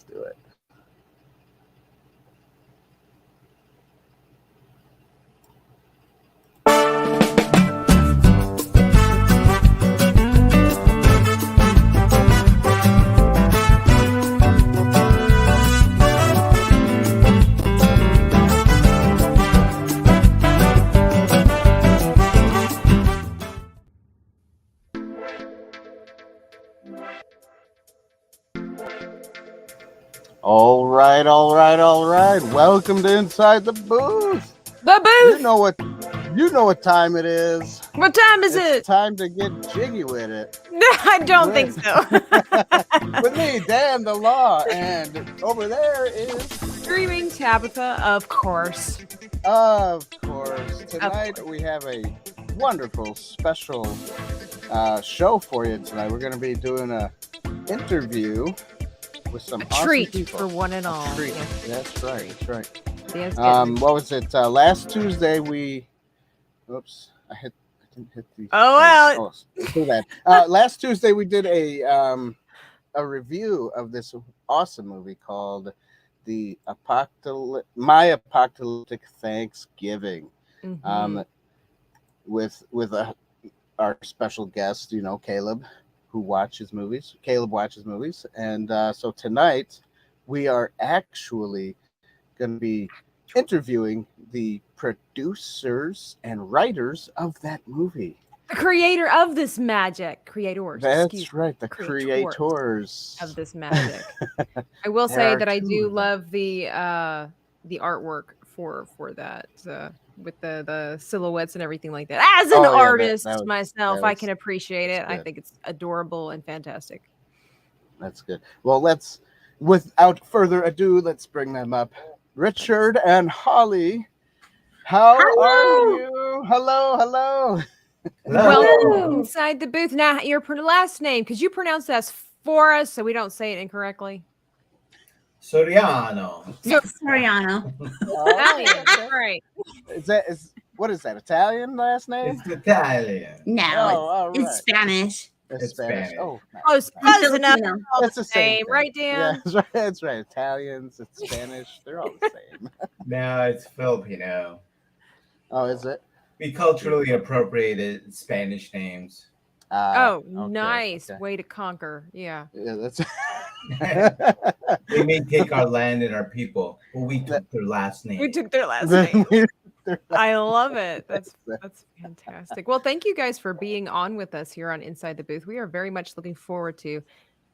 do it. All right, all right, all right. Welcome to Inside the Booth. The booth. You know what time it is. What time is It's it? time to get jiggy with it. I don't think so. With me, Dan the Law, and over there is Screaming Tabitha, of course. Of course. Tonight we have a wonderful special show for you tonight. We're going to be doing a interview with some awesome treat people. For one and all. A treat. Yes. That's right. That's right. Yes, What was it? Last Tuesday we. Oops, I didn't hit the. Oh well. Too bad. Last Tuesday we did a review of this awesome movie called My Apocalyptic Thanksgiving. Mm-hmm. With our special guest, Caleb, who watches movies. Caleb watches movies, and so tonight we are actually going to be interviewing the producers and writers of that movie. The creator of this magic. Creators. That's right. The creators of this magic. I will say that I do love the artwork for that. With the silhouettes and everything like that. As an artist myself, I can appreciate it. I think it's adorable and fantastic. That's good. Well, without further ado, let's bring them up. Richard and Holly, how are you? Hello. Welcome inside the booth. Now, your last name, could you pronounce that for us so we don't say it incorrectly? Soriano. Soriano. Italian. Right. What is that? Italian last name? It's Italian. No, it's Spanish. It's Spanish. Oh, nice. Close enough. That's the same, right, Dan? Yeah, that's right. Italians, it's Spanish. They're all the same. No, it's Filipino. Oh, is it? We culturally appropriated Spanish names. Okay, nice way to conquer. Yeah, that's. They may take our land and our people, but we took their last name. We took their last name. I love it. That's fantastic. Well, thank you guys for being on with us here on Inside the Booth. We are very much looking forward to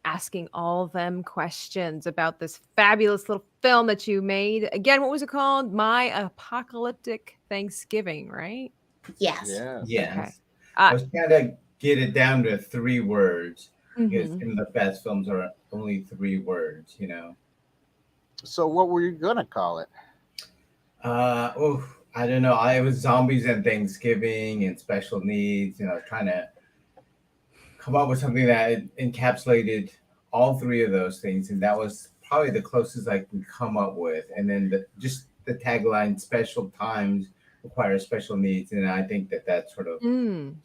asking all them questions about this fabulous little film that you made. Again, what was it called? My Apocalyptic Thanksgiving, right? Yes. Yes. Okay. I was trying to get it down to 3 words because some of the best films are only 3 words, So what were you gonna call it? I don't know. It was zombies and Thanksgiving and special needs. Trying to come up with something that encapsulated all 3 of those things, and that was probably the closest I could come up with. And then the tagline, special times require special needs, and I think that sort of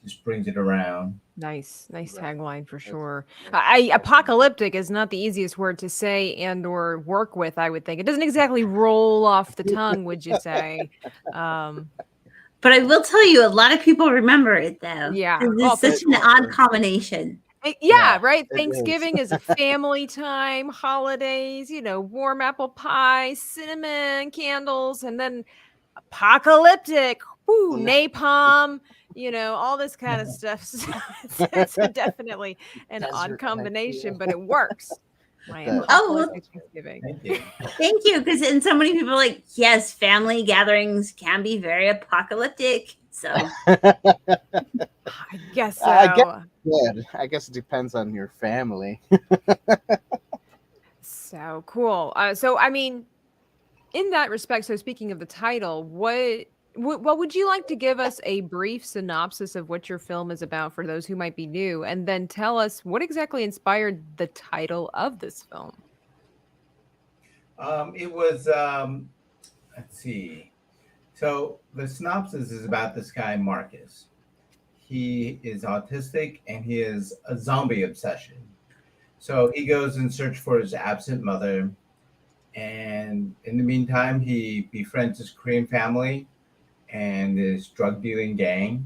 just brings it around. Nice tagline for sure. Apocalyptic is not the easiest word to say and or work with. I would think it doesn't exactly roll off the tongue. Would you say? But I will tell you, a lot of people remember it though. Yeah, it's such an odd combination. Right. Thanksgiving is a family time, holidays. Warm apple pie, cinnamon candles, and then apocalyptic, napalm, all this kind of stuff. So it's definitely an odd combination, but it works. Thanksgiving. Thank you. Because and so many people are like, yes, family gatherings can be very apocalyptic. So I guess so. I guess it depends on your family. So cool. So I mean, in that respect, so speaking of the title, what would you like to give us a brief synopsis of what your film is about for those who might be new, and then tell us what exactly inspired the title of this film? It was, let's see. So the synopsis is about this guy, Marcus. He is autistic and he has a zombie obsession. So he goes in search for his absent mother. And in the meantime, he befriends his Korean family and his drug dealing gang.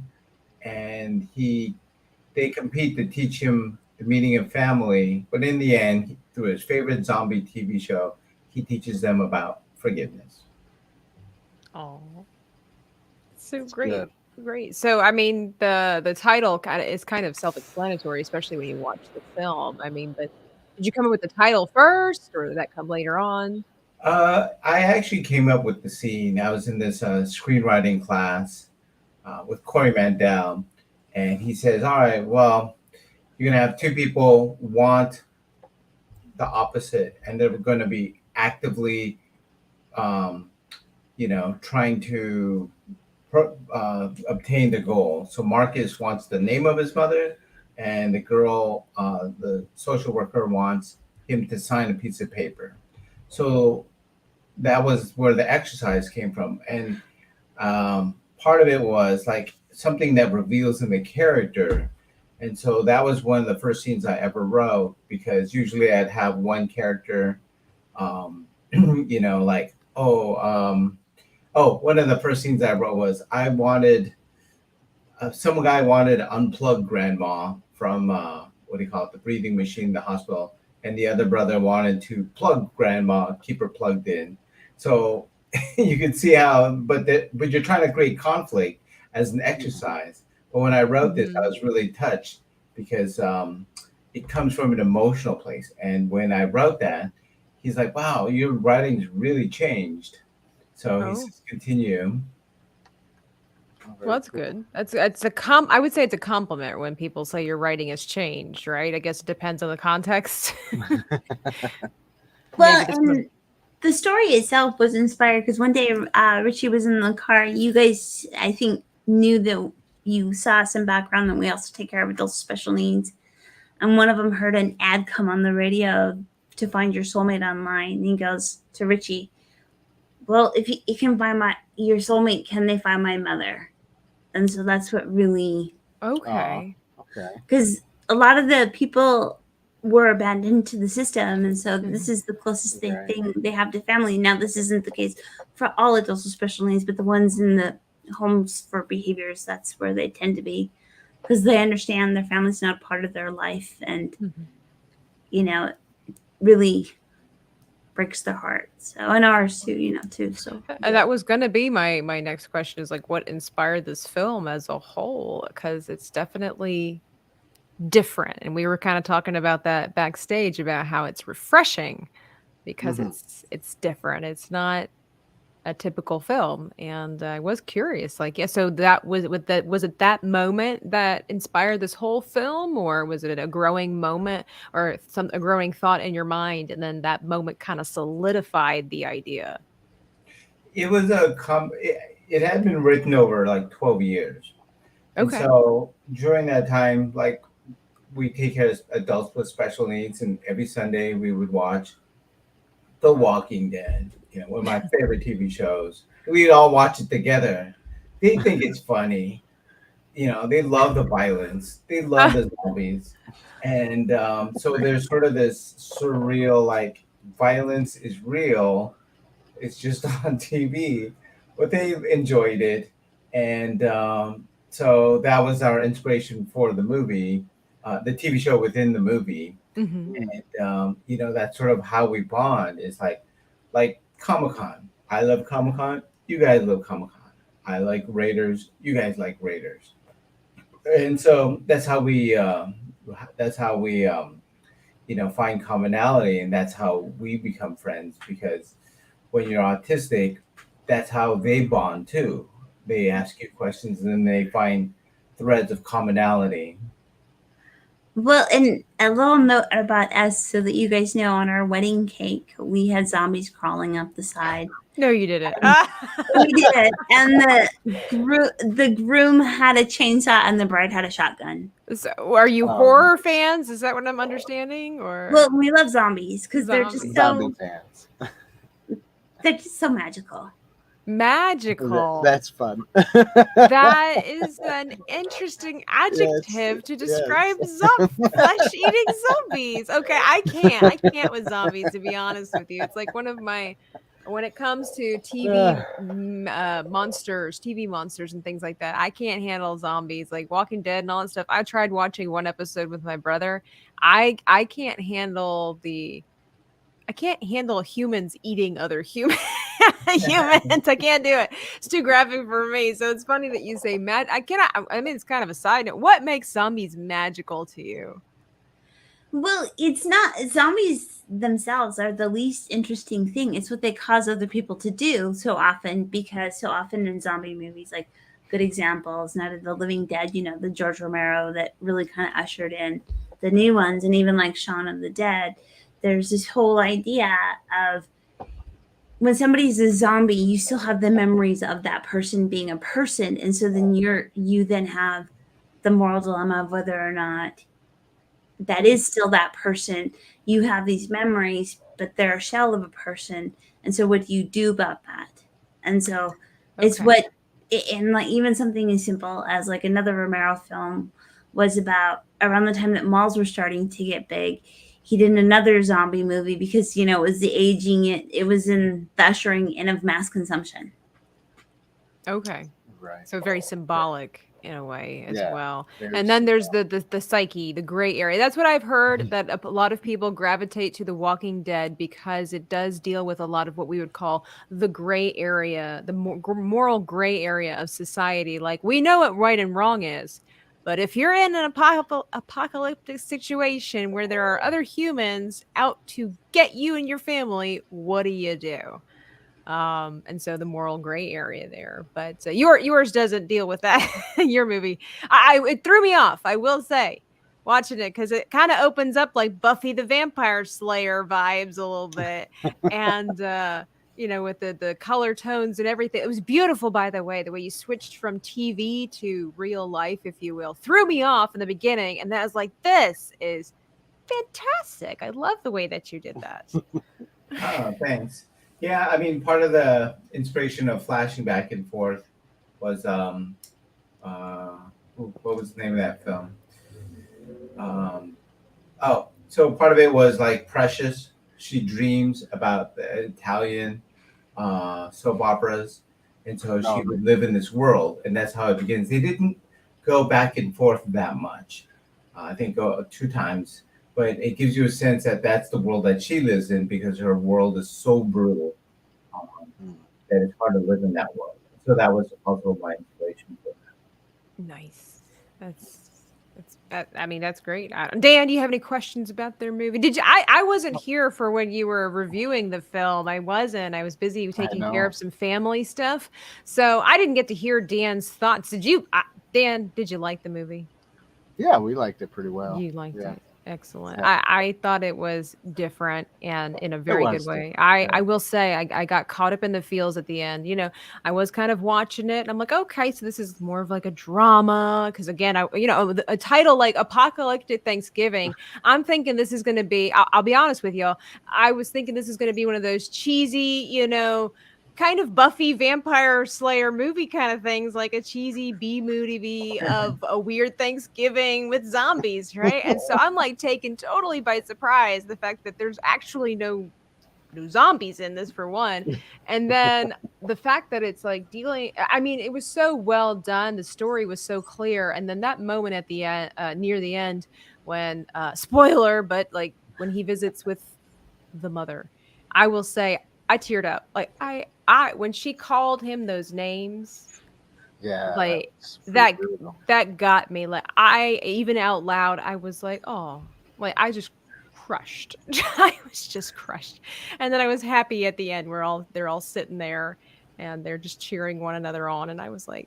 And they compete to teach him the meaning of family. But in the end, through his favorite zombie TV show, he teaches them about forgiveness. Oh, so It's great. good. Great. So, I mean, the title is kind of self-explanatory, especially when you watch the film. I mean, but did you come up with the title first, or did that come later on? I actually came up with the scene. I was in this screenwriting class with Corey Mandel, and he says, "All right, well, you're gonna have two people want the opposite, and they're going to be actively, um, trying to obtain the goal. So Marcus wants the name of his mother, and the girl, the social worker, wants him to sign a piece of paper. So that was where the exercise came from, and part of it was like something that reveals in the character. And so that was one of the first scenes I ever wrote, because usually I'd have one character, like, one of the first scenes I wrote was I wanted, some guy wanted to unplug grandma from, the breathing machine in the hospital. And the other brother wanted to plug grandma, keep her plugged in. So you can see how, but you're trying to create conflict as an exercise. But when I wrote this, I was really touched because it comes from an emotional place. And when I wrote that, he's like, "Wow, your writing's really changed." So he says, "Continue." Well, that's good. It's I would say it's a compliment when people say your writing has changed, right? I guess it depends on the context. Well, and the story itself was inspired because one day Richie was in the car. You guys, I think, knew that you saw some background that we also take care of adults with special needs. And one of them heard an ad come on the radio to find your soulmate online. And he goes to Richie, "Well, if you can find your soulmate, can they find my mother?" And so that's what really... Okay. Because a lot of the people were abandoned to the system, and so this is the closest thing they have to family. Now, this isn't the case for all adults with special needs, but the ones in the homes for behaviors, that's where they tend to be, because they understand their family's not part of their life, and it really breaks their heart. So, and ours too. So, and that was going to be my next question, is like, what inspired this film as a whole? Because it's definitely different, and we were kind of talking about that backstage about how it's refreshing because it's different. It's not a typical film, and I was curious, like, so that was it that moment that inspired this whole film, or was it a growing moment or a growing thought in your mind, and then that moment kind of solidified the idea? It was it had been written over like 12 years. And so during that time, like, we take care of adults with special needs, and every Sunday we would watch The Walking Dead, one of my favorite TV shows. We'd all watch it together. They think it's funny. They love the violence. They love the zombies. And so there's sort of this surreal, like, violence is real. It's just on TV. But they enjoyed it. And so that was our inspiration for the movie, the TV show within the movie. And that's sort of how we bond. It's like Comic-Con. I love Comic-Con. You guys love Comic-Con. I like Raiders. You guys like Raiders. And so that's how we find commonality, and that's how we become friends. Because when you're autistic, that's how they bond too. They ask you questions, and then they find threads of commonality. Well, and a little note about us so that you guys know, on our wedding cake, we had zombies crawling up the side. No, you didn't. We did. And the groom had a chainsaw and the bride had a shotgun. So, are you horror fans? Is that what I'm understanding? Or well, we love zombies because they're just zombie fans. They're just so magical. Magical. That's fun. That is an interesting adjective to describe flesh-eating zombies. Okay, I can't with zombies, to be honest with you. It's like one of my, when it comes to TV monsters, TV monsters and things like that, I can't handle zombies, like Walking Dead and all that stuff. I tried watching one episode with my brother. I can't handle humans eating other humans. I can't do it. It's too graphic for me. So it's funny that you say mad. I mean, it's kind of a side note. What makes zombies magical to you? Well, it's not. Zombies themselves are the least interesting thing. It's what they cause other people to do so often, because so often in zombie movies, like good examples, Night of the Living Dead, the George Romero that really kind of ushered in the new ones, and even like Shaun of the Dead, there's this whole idea of when somebody's a zombie, you still have the memories of that person being a person. And so then you then have the moral dilemma of whether or not that is still that person. You have these memories, but they're a shell of a person. And so what do you do about that? And so it's what, and like even something as simple as like another Romero film was about around the time that malls were starting to get big. He did another zombie movie because, it was the aging, it was in the ushering in of mass consumption. Okay. Right. So very symbolic in a way as well. And symbolic. then there's the psyche, the gray area. That's what I've heard, that a lot of people gravitate to The Walking Dead because it does deal with a lot of what we would call the gray area, the moral gray area of society. Like, we know what right and wrong is. But if you're in an apocalyptic situation where there are other humans out to get you and your family, what do you do? And so the moral gray area there. But yours doesn't deal with that. Your movie, it threw me off, I will say, watching it, because it kind of opens up like Buffy the Vampire Slayer vibes a little bit, and with the color tones and everything. It was beautiful, by the way you switched from TV to real life, if you will. Threw me off in the beginning, and then I was like, this is fantastic. I love the way that you did that. Oh, thanks. Yeah, I mean, part of the inspiration of flashing back and forth was what was the name of that film? So part of it was like Precious. She dreams about the Italian soap operas, and so she would live in this world, and that's how it begins. They didn't go back and forth that much. I think go 2 times, but it gives you a sense that that's the world that she lives in, because her world is so brutal that it's hard to live in that world. So that was also my inspiration for that. Nice. That's great. Dan, do you have any questions about their movie? Did you? I wasn't here for when you were reviewing the film. I wasn't. I was busy taking care of some family stuff, so I didn't get to hear Dan's thoughts. Did you, Dan? Did you like the movie? Yeah, we liked it pretty well. You liked it. Excellent. Yeah. I thought it was different and in a very good way. I will say I got caught up in the feels at the end. I was kind of watching it and I'm like, okay, so this is more of like a drama. Because again, a title like Apocalyptic Thanksgiving, I'm thinking this is going to be, I'll be honest with you, I was thinking this is going to be one of those cheesy, kind of Buffy Vampire Slayer movie kind of things, like a cheesy B movie of a weird Thanksgiving with zombies, right? And so I'm like taken totally by surprise the fact that there's actually no zombies in this, for one, and then the fact that it's like it was so well done, the story was so clear, and then that moment at the end, near the end, when spoiler, but like when he visits with the mother, I will say I teared up. Like I when she called him those names, like that got me. Like I even out loud, I was like, oh, like I just crushed. I was just crushed. And then I was happy at the end where they're all sitting there and they're just cheering one another on. And I was like,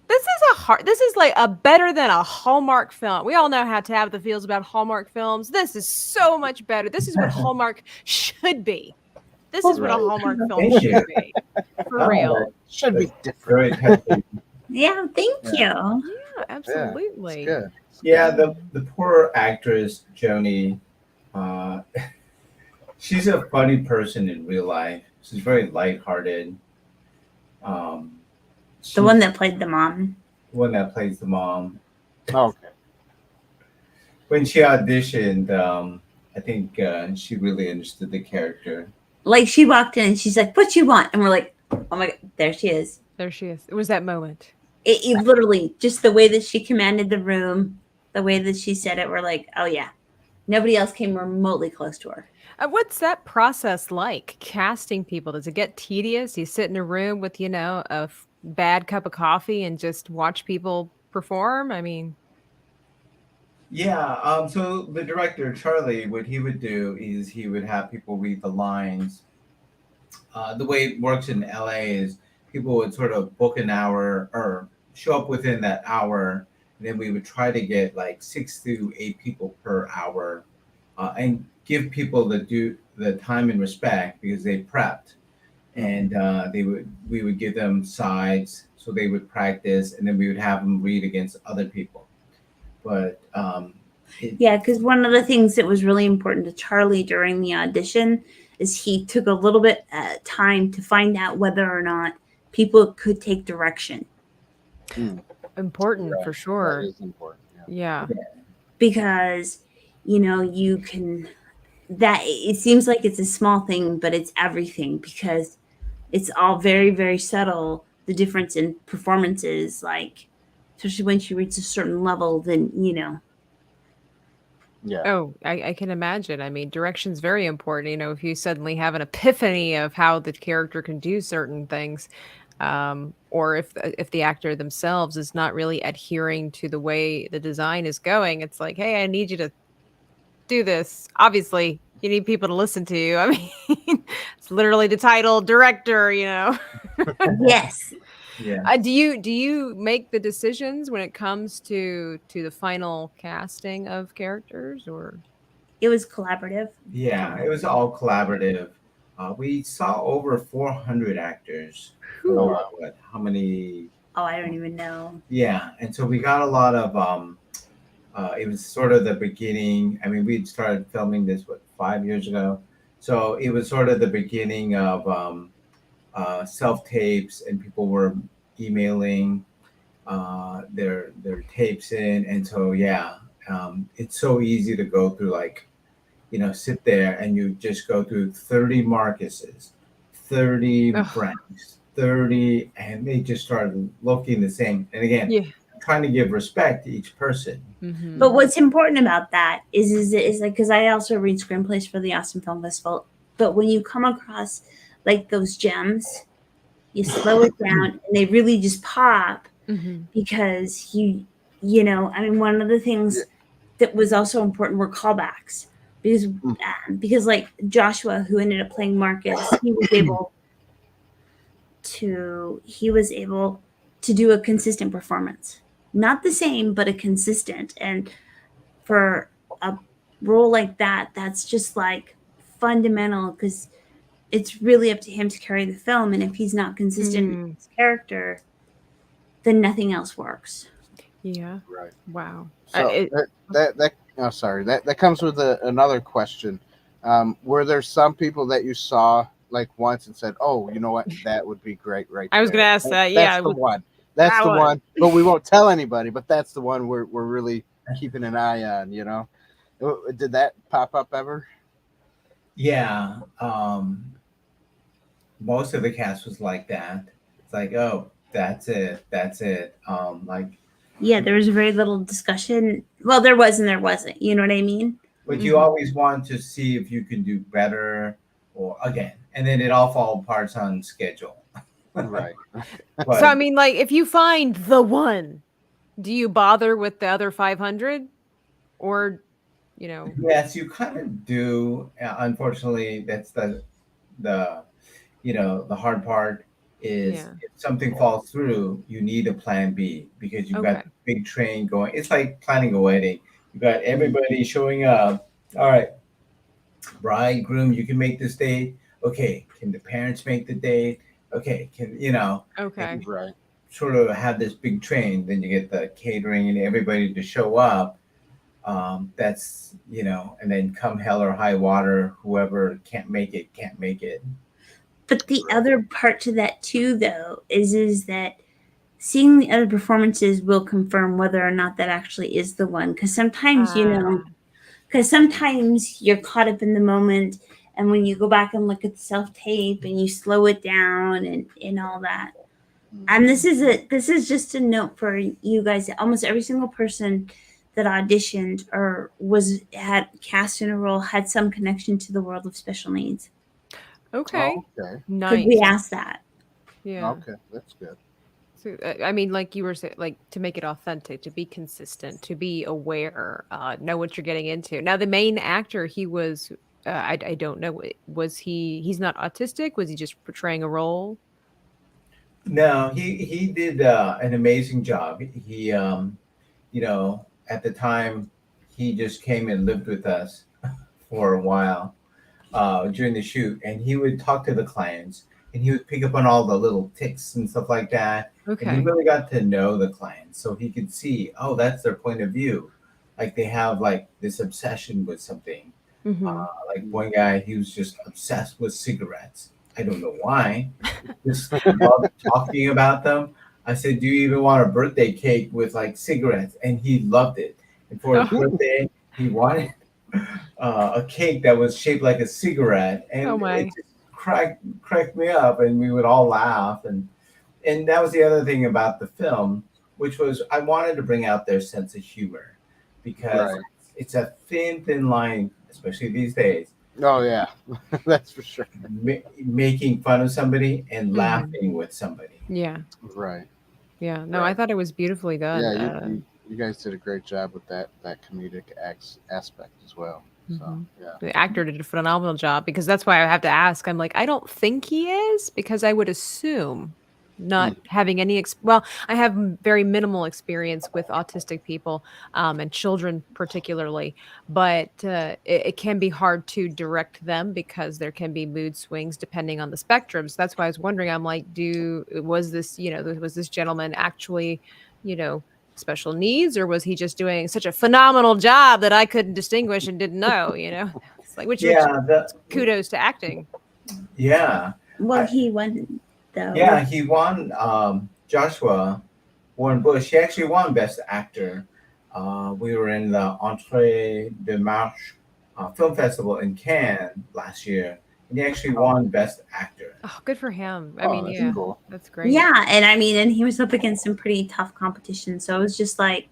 this is like a better than a Hallmark film. We all know how Tabitha feels about Hallmark films. This is so much better. This is what Hallmark should be. This is what a Hallmark film should be. For real. Should be different. Yeah, thank you. Yeah, absolutely. Yeah, good. Yeah, the poor actress, Joni, she's a funny person in real life. She's very lighthearted. The one that played the mom. One that plays the mom. Okay. When she auditioned, I think she really understood the character. Like she walked in and she's like, "What you want?" And we're like, "Oh my god, there she is." There she is. It was that moment. It literally just the way that she commanded the room, the way that she said it. We're like, "Oh yeah." Nobody else came remotely close to her. What's that process like? Casting people? Does it get tedious? You sit in a room with, a bad cup of coffee and just watch people perform? I mean, Yeah. So the director Charlie, what he would do is he would have people read the lines. The way it works in LA is people would sort of book an hour or show up within that hour, and then we would try to get like 6 to 8 people per hour, and give people the time and respect because they prepped, and we would give them sides so they would practice, and then we would have them read against other people. But yeah, because one of the things that was really important to Charlie during the audition is he took a little bit time to find out whether or not people could take direction. Important for sure. That is important. Yeah. Because, you can, that it seems like it's a small thing, but it's everything because it's all very, very subtle. The difference in performances, like, especially when she reaches a certain level, then, Yeah. Oh, I can imagine. I mean, direction's very important. If you suddenly have an epiphany of how the character can do certain things, or if the actor themselves is not really adhering to the way the design is going, it's like, hey, I need you to do this. Obviously, you need people to listen to you. I mean, it's literally the title, director. Yes. yeah. Do you make the decisions when it comes to the final casting of characters, or? It was collaborative. Yeah, it was all collaborative. We saw over 400 actors. How many? Oh, I don't even know. Yeah, and so we got a lot of. It was sort of the beginning. I mean, we'd started filming this 5 years ago, so it was sort of the beginning of self tapes, and people were emailing their tapes in, and so it's so easy to go through, like, sit there and you just go through 30 Marcuses, 30 Franks, 30, and they just started looking the same. And again, trying to give respect to each person. Mm-hmm. But what's important about that is like, because I also read screenplays for the Austin Film Festival, but when you come across like those gems, you slow it down and they really just pop because I mean, one of the things that was also important were callbacks because like Joshua, who ended up playing Marcus, he was able to do a consistent performance. Not the same, but a consistent. And for a role like that, that's just like fundamental because it's really up to him to carry the film. And if he's not consistent in his character, then nothing else works. Yeah. Right. Wow. So that comes with another question. Were there some people that you saw like once and said, "Oh, you know what? That would be great, right?" I was going to ask that. That's the one. That's the one. But we won't tell anybody. But that's the one we're really keeping an eye on. Did that pop up ever? Yeah. Most of the cast was like that. It's like, oh, that's it. Yeah, there was very little discussion. Well, there was and there wasn't. You know what I mean? But you always want to see if you can do better, or again, and then it all falls apart on schedule. Right. But, so I mean, like, if you find the one, do you bother with the other 500, or Yes, you kind of do. Unfortunately, that's the hard part is if something falls through, you need a plan B because you've got a big train going. It's like planning a wedding. You got everybody showing up. All right, bride, groom, you can make this date. Okay, can the parents make the date? Okay, Okay, right. Sort of have this big train. Then you get the catering and everybody to show up. That's and then come hell or high water, whoever can't make it. But the other part to that too, though, is that seeing the other performances will confirm whether or not that actually is the one. Because sometimes, because sometimes you're caught up in the moment, and when you go back and look at the self tape and you slow it down and all that. And this is just a note for you guys. Almost every single person that auditioned or had cast in a role had some connection to the world of special needs. Okay. Okay. Nice. Could we ask that? Yeah. Okay, that's good. So, I mean, like you were saying, like to make it authentic, to be consistent, to be aware, know what you're getting into. Now, the main actor, he was, I don't know, was he's not autistic? Was he just portraying a role? No, he did an amazing job. He at the time, he just came and lived with us for a while during the shoot, and he would talk to the clients, and he would pick up on all the little tics and stuff like that. Okay. And he really got to know the clients, so he could see, oh, that's their point of view. Like they have like this obsession with something. Like one guy, he was just obsessed with cigarettes. I don't know why. Just loved talking about them. I said, do you even want a birthday cake with like cigarettes? And he loved it. And for his birthday, he wanted a cake that was shaped like a cigarette. And it just cracked me up, and we would all laugh. And that was the other thing about the film, which was I wanted to bring out their sense of humor, because it's a thin line, especially these days. Oh yeah, that's for sure. Making fun of somebody and laughing with somebody. Yeah. Right. Yeah. No, I thought it was beautifully done. Yeah, you guys did a great job with that comedic aspect as well. So yeah, the actor did a phenomenal job, because that's why I have to ask. I'm like, I don't think he is, because I would assume, not having any I have very minimal experience with autistic people and children particularly, but it can be hard to direct them because there can be mood swings depending on the spectrum. So that's why I was wondering, I'm like, was this gentleman actually special needs, or was he just doing such a phenomenal job that I couldn't distinguish and didn't know? It's like which kudos to acting. Well, he won though. Yeah, he won. Joshua Warren Bush. He actually won Best Actor. We were in the Entrée de Marche Film Festival in Cannes last year, and he actually won Best Actor. Oh, good for him. I mean, that's cool. That's great. Yeah, and he was up against some pretty tough competition, so it was just like,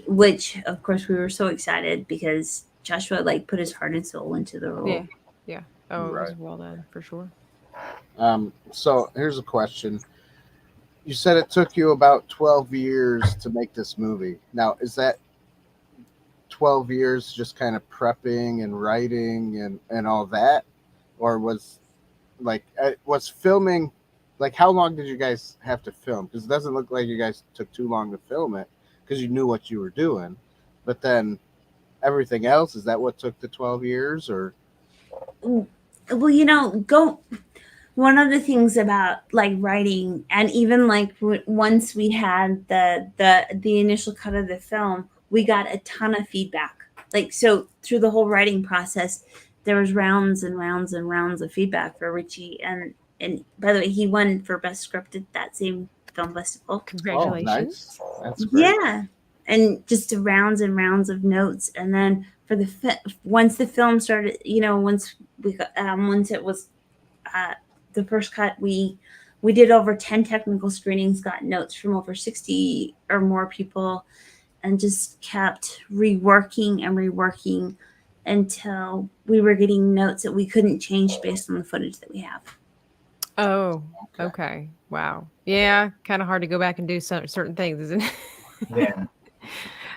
which of course we were so excited because Joshua put his heart and soul into the role. Yeah. Oh, it was well done for sure. So here's a question. You said it took you about 12 years to make this movie. Now, is that 12 years just kind of prepping and writing and all that? Or was filming, how long did you guys have to film? Because it doesn't look like you guys took too long to film it because you knew what you were doing. But then everything else, is that what took the 12 years or? Well, one of the things about writing, and even once we had the initial cut of the film, we got a ton of feedback. So through the whole writing process, there was rounds and rounds and rounds of feedback for Richie, and by the way, he won for Best Script at that same film festival. Congratulations! Oh, nice. That's great. Yeah, and just rounds and rounds of notes, and then for once the film started, once it was the first cut, we did over 10 technical screenings, got notes from over 60 or more people, and just kept reworking until we were getting notes that we couldn't change based on the footage that we have. Oh, okay. Wow. Yeah, kind of hard to go back and do certain things, isn't it? Yeah.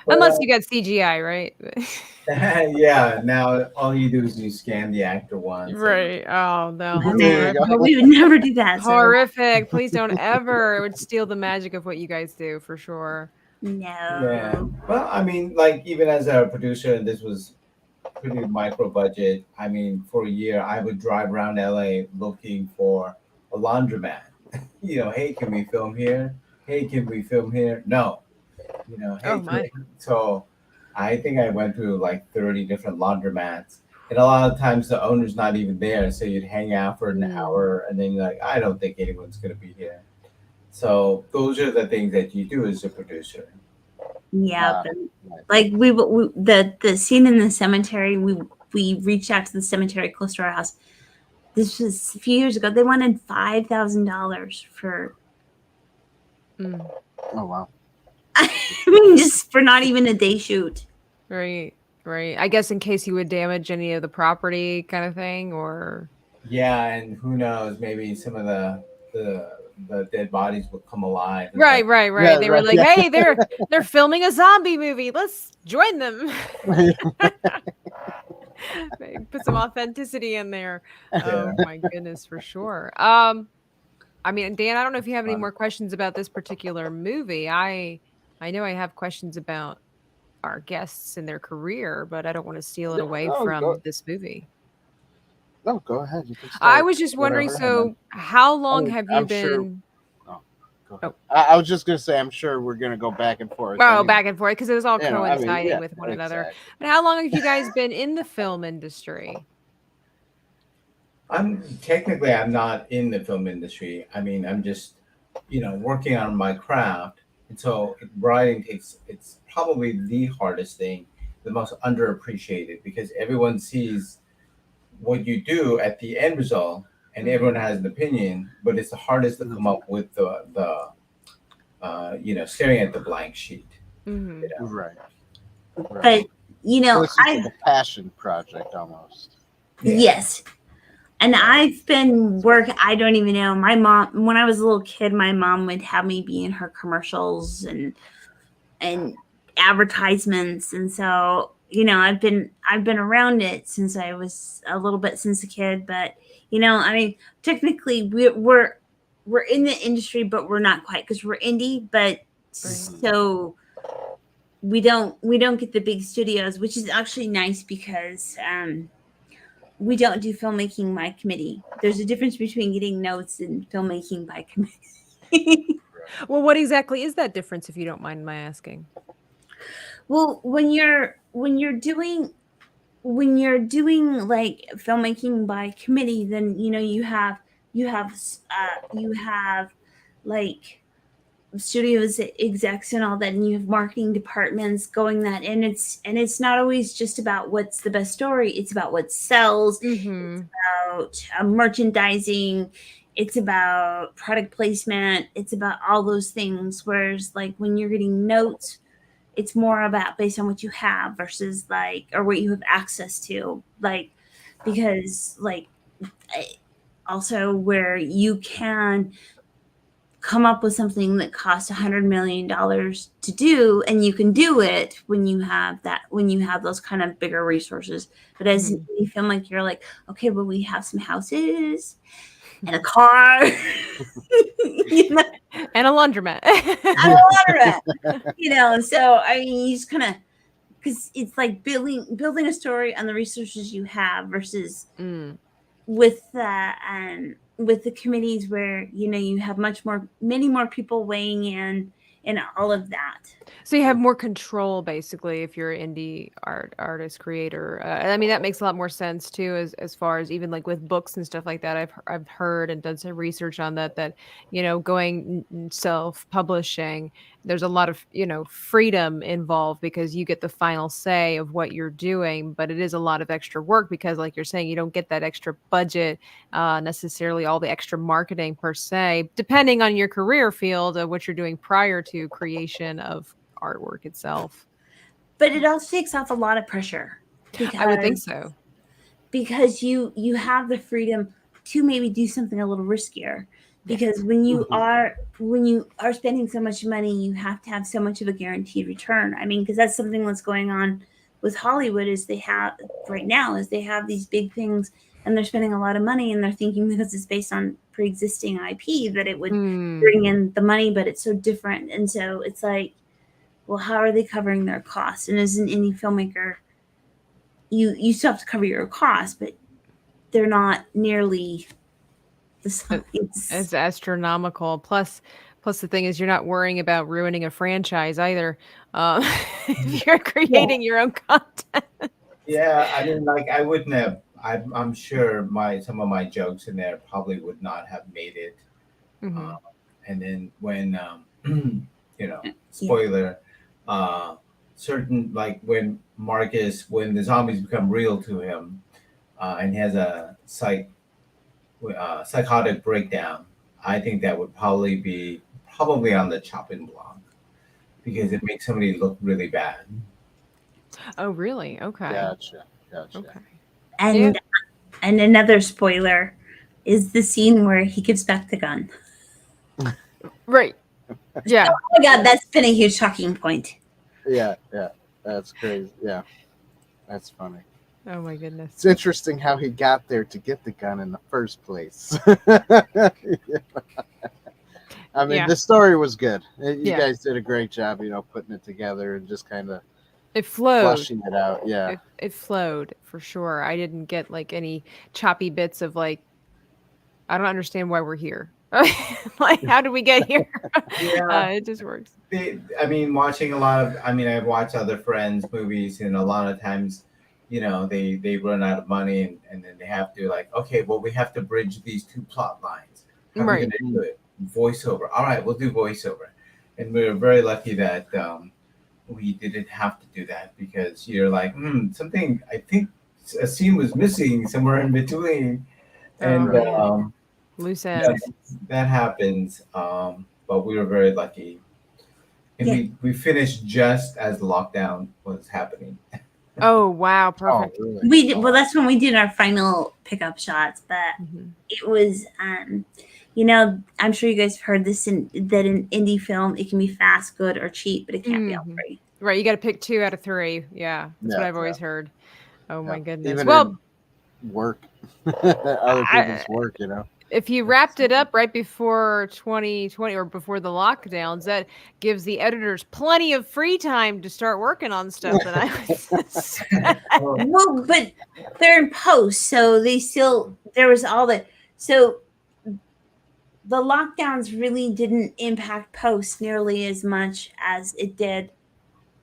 Unless you got CGI, right? Yeah. Now all you do is you scan the actor once. Right. Oh no. We would never do that. Horrific. Please don't ever. It would steal the magic of what you guys do for sure. No. Yeah. Well, I mean, even as a producer, this was pretty micro budget. I mean, for a year, I would drive around LA looking for a laundromat. Hey, can we film here? Hey, can we film here? No. Hey, oh my. So I think I went through 30 different laundromats. And a lot of times the owner's not even there, so you'd hang out for an hour, and then you're like, I don't think anyone's going to be here. So those are the things that you do as a producer. Yeah, like we the scene in the cemetery, we reached out to the cemetery close to our house. This was a few years ago. They wanted $5,000 for. Oh wow! I mean, just for not even a day shoot. Right. I guess in case you would damage any of the property, kind of thing, or. Yeah, and who knows? Maybe some of the dead bodies will come alive. Right. Yeah, they were like, hey, they're filming a zombie movie. Let's join them. Put some authenticity in there. Oh my goodness, for sure. I mean, Dan, I don't know if you have any more questions about this particular movie. I know I have questions about our guests and their career, but I don't want to steal it away from this movie. No, go ahead. You can start. I was just wondering, so how long have you been? I was just gonna say, I'm sure we're gonna go back and forth. Oh, back and forth, because it was all coinciding I mean, with one another. But how long have you guys been in the film industry? I'm not in the film industry. I mean, I'm just, working on my craft. And so writing it's probably the hardest thing, the most underappreciated, because everyone sees what you do at the end result, and everyone has an opinion, but it's the hardest to come up with the staring at the blank sheet. Right. But it's like a passion project almost. Yes. And I've been I don't even know. My mom, when I was a little kid, my mom would have me be in her commercials and advertisements. And so, I've been around it since I was a little bit since a kid. But, I mean, technically we're in the industry, but we're not quite, because we're indie. But so we don't get the big studios, which is actually nice, because we don't do filmmaking by committee. There's a difference between getting notes and filmmaking by committee. Well, what exactly is that difference, if you don't mind my asking? Well, when you're doing like filmmaking by committee, then you have like studios execs and all that, and you have marketing departments going that, and it's not always just about what's the best story. It's about what sells. It's about merchandising. It's about product placement. It's about all those things. Whereas like when you're getting notes, it's more about based on what you have versus or what you have access to, because also where you can come up with something that costs $100 million to do, and you can do it when you have those kind of bigger resources. But as you feel like you're like, okay, well, we have some houses and a car and a laundromat. So I mean, you just kind of, because it's like building a story on the resources you have versus with the committees where you have many more people weighing in and all of that. So you have more control, basically, if you're an indie artist creator. I mean, that makes a lot more sense too, as far as even like with books and stuff like that. I've heard and done some research on that going self-publishing, there's a lot of freedom involved, because you get the final say of what you're doing, but it is a lot of extra work, because like you're saying, you don't get that extra budget, necessarily all the extra marketing per se, depending on your career field of what you're doing prior to creation of artwork itself. But it also takes off a lot of pressure. I would think so, because you have the freedom to maybe do something a little riskier. Because when you are spending so much money, you have to have so much of a guaranteed return. I mean, because that's something that's going on with Hollywood is they have these big things, and they're spending a lot of money, and they're thinking because it's based on pre-existing IP that it would bring in the money, but it's so different. And so it's like, well, how are they covering their costs? And as an indie filmmaker, you still have to cover your costs, but they're not nearly the size. It's astronomical. Plus the thing is, you're not worrying about ruining a franchise either. If you're creating your own content. Yeah, I mean, like I wouldn't have. I'm sure some of my jokes in there probably would not have made it. Mhm. And then when spoiler, uh, certain like when when the zombies become real to him, and he has a psychotic breakdown, I think that would probably be on the chopping block because it makes somebody look really bad. Oh, really? Okay. Gotcha. Okay. And and another spoiler is the scene where he gives back the gun. Right. Yeah. Oh my god, that's been a huge talking point. Yeah, that's crazy. Yeah, that's funny. Oh my goodness. It's interesting how he got there to get the gun in the first place. I mean, the story was good. You guys did a great job, putting it together and just kind of it flowed. Flushing it out. Yeah. It flowed for sure. I didn't get like any choppy bits of like, I don't understand why we're here. Like, how did we get here? Yeah. It just works. I mean, watching a lot of, I've watched other friends' movies, and a lot of times, they run out of money and then they have to like, okay, well, we have to bridge these two plot lines. How are we going to do it? Voiceover. All right, we'll do voiceover. And we were very lucky that we didn't have to do that because you're like, something, I think a scene was missing somewhere in between. And loose ends. That happens. But we were very lucky. And we finished just as the lockdown was happening. Oh, wow. Perfect. Oh, really? We did, well, that's when we did our final pickup shots, but it was, I'm sure you guys have heard this, that in indie film, it can be fast, good, or cheap, but it can't be all three. Right. You got to pick 2 out of 3. Yeah. That's what I've always heard. Oh, my goodness. Even well, work, other people's work, If you wrapped it up right before 2020 or before the lockdowns, that gives the editors plenty of free time to start working on stuff. Well, but they're in post, so there was all the, so the lockdowns really didn't impact post nearly as much as it did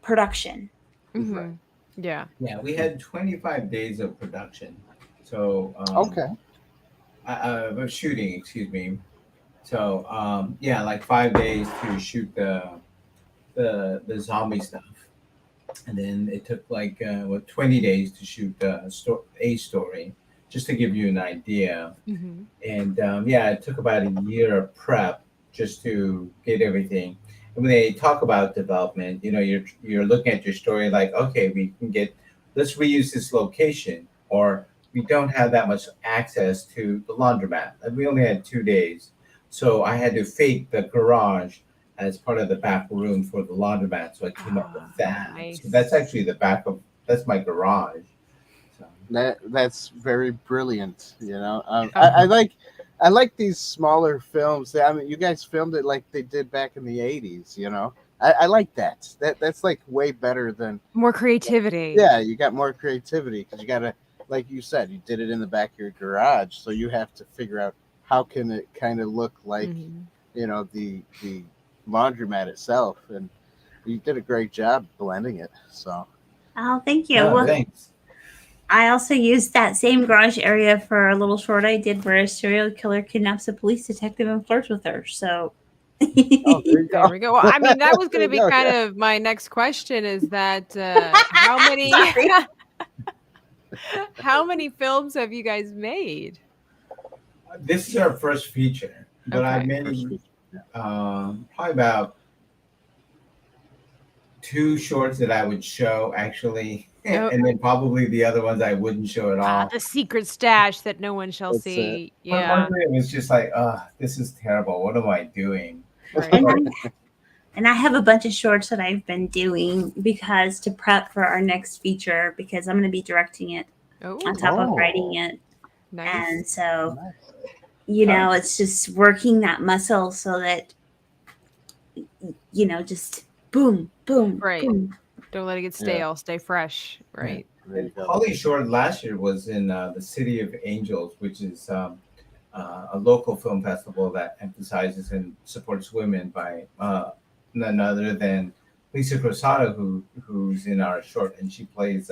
production. Mm-hmm. Yeah. Yeah, we had 25 days of production. So, okay. Of shooting, excuse me. So like 5 days to shoot the zombie stuff, and then it took like 20 days to shoot a story, just to give you an idea. Mm-hmm. And it took about a year of prep just to get everything. And when they talk about development, you're looking at your story like, okay, let's reuse this location, or we don't have that much access to the laundromat. We only had 2 days. So I had to fake the garage as part of the back room for the laundromat. So I came up with that. Nice. So that's actually that's my garage. So. That's very brilliant. I like these smaller films. You guys filmed it like they did back in the 80s, I like that. That's like way better than more creativity. Yeah, you got more creativity because you got to, like you said, you did it in the back of your garage, so you have to figure out how can it kind of look like, the laundromat itself, and you did a great job blending it. So, oh, thank you. Well, thanks. I also used that same garage area for a little short I did where a serial killer kidnaps a police detective and flirts with her. So. There we go. Well, that was going to be kind of my next question. Is that how many? How many films have you guys made? This is our first feature, but I made probably about 2 shorts that I would show actually, and then probably the other ones I wouldn't show at all. The secret stash that no one shall see. Yeah, it was just like, this is terrible. What am I doing? Right. And I have a bunch of shorts that I've been doing because to prep for our next feature, because I'm going to be directing it on top of writing it. Nice. And so, it's just working that muscle so that, just boom, boom, right. boom. Don't let it get stale. Stay fresh. Right. Holly Short last year was in the City of Angels, which is a local film festival that emphasizes and supports women by none other than Lisa Crosado, who's in our short, and she plays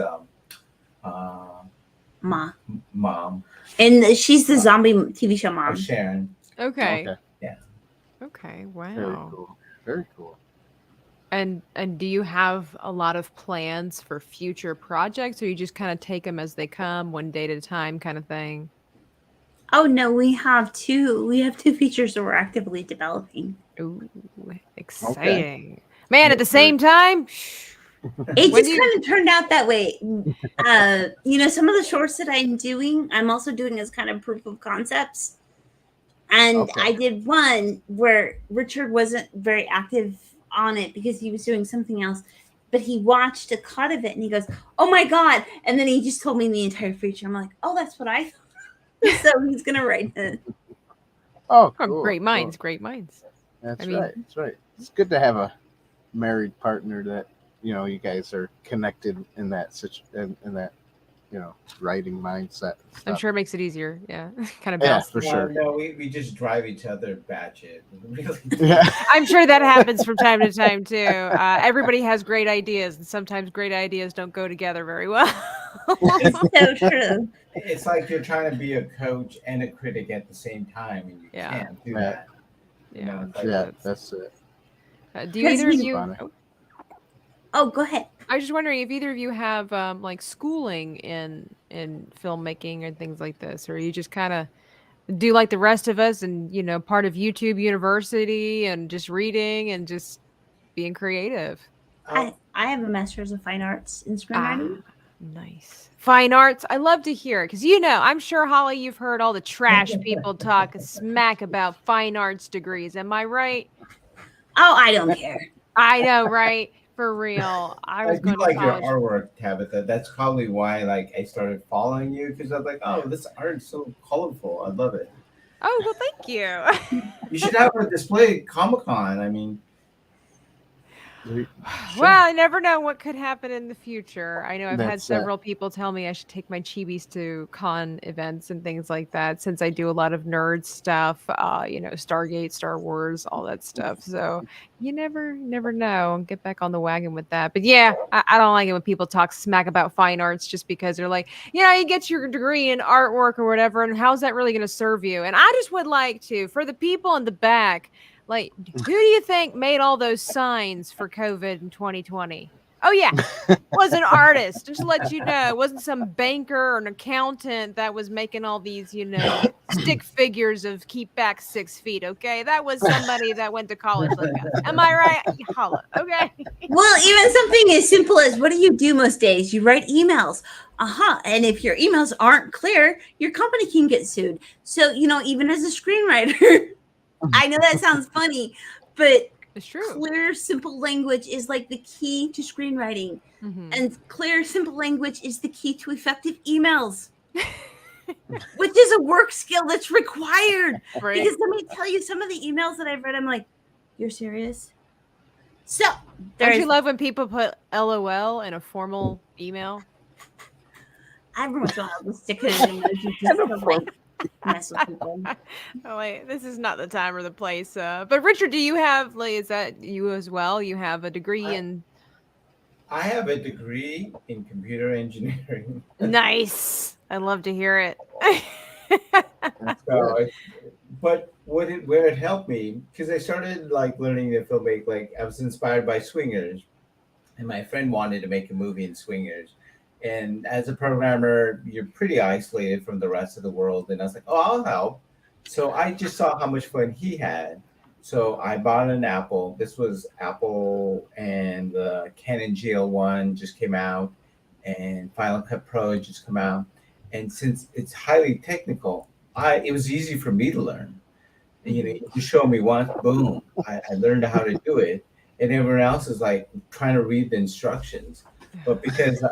mom. And she's the zombie TV show mom. Sharon. Okay. Yeah. Okay. Wow. Very cool. Very cool. And do you have a lot of plans for future projects, or you just kind of take them as they come, one day at a time, kind of thing? Oh no, we have two features that we're actively developing. Ooh, exciting. Man, at the same time? It just kind of turned out that way. Some of the shorts that I'm doing, I'm also doing as kind of proof of concepts. And I did one where Richard wasn't very active on it because he was doing something else. But he watched a cut of it and he goes, "Oh my God." And then he just told me the entire feature. I'm like, "Oh, that's what I thought." So he's going to write it. Oh, cool. Great minds, great minds. That's right. It's good to have a married partner that, you guys are connected in that writing mindset. I'm sure it makes it easier. Yeah. Kind of balance. Yeah, for sure. No, we just drive each other batshit. Really. I'm sure that happens from time to time too. Everybody has great ideas, and sometimes great ideas don't go together very well. It's so true. It's like you're trying to be a coach and a critic at the same time, and you can't do that. That's it. Do either of you? Oh, go ahead. I was just wondering if either of you have like schooling in filmmaking and things like this, or you just kind of do like the rest of us and part of YouTube University and just reading and just being creative. I have a master's of fine arts in screenwriting. Nice. Fine arts. I love to hear it because I'm sure, Holly, you've heard all the trash people talk smack about fine arts degrees. Am I right? Oh, I don't care. I know, right? For real. I was going to college. Your artwork, Tabitha. That's probably why I started following you, because I was like, oh, this art is so colorful. I love it. Oh, well, thank you. You should have a display at Comic-Con. I mean, well, I never know what could happen in the future. I know I've had several people tell me I should take my chibis to con events and things like that, since I do a lot of nerd stuff, Stargate, Star Wars, all that stuff. So you never know. Get back on the wagon with that. But yeah, I don't like it when people talk smack about fine arts just because they're like, you get your degree in artwork or whatever, and how's that really going to serve you? And I just would like to, for the people in the back, like, who do you think made all those signs for COVID in 2020? Oh, yeah, was an artist. Just to let you know, it wasn't some banker or an accountant that was making all these, stick figures of keep back 6 feet, okay? That was somebody that went to college like us. Am I right? Holla, okay? Well, even something as simple as, what do you do most days? You write emails. And if your emails aren't clear, your company can get sued. So, even as a screenwriter... I know that sounds funny, but it's true. Clear, simple language is like the key to screenwriting. Mm-hmm. And clear, simple language is the key to effective emails, which is a work skill that's required. Right. Because let me tell you, some of the emails that I've read, I'm like, you're serious? So, don't you love when people put LOL in a formal email? Every once in a while, I'll stick it in emojis. Mess with people. Oh wait, this is not the time or the place. But Richard, do you have is that you as well? You have a degree in? I have a degree in computer engineering. Nice. I love to hear it. But where it helped me, because I started learning to filmmaking. I was inspired by Swingers, and my friend wanted to make a movie in Swingers. And as a programmer, you're pretty isolated from the rest of the world. And I was like, oh, I'll help. So I just saw how much fun he had. So I bought an Apple. This was Apple, and the Canon GL1 just came out, and Final Cut Pro just come out. And since it's highly technical, it was easy for me to learn. And, you show me once, boom, I learned how to do it. And everyone else is trying to read the instructions. But because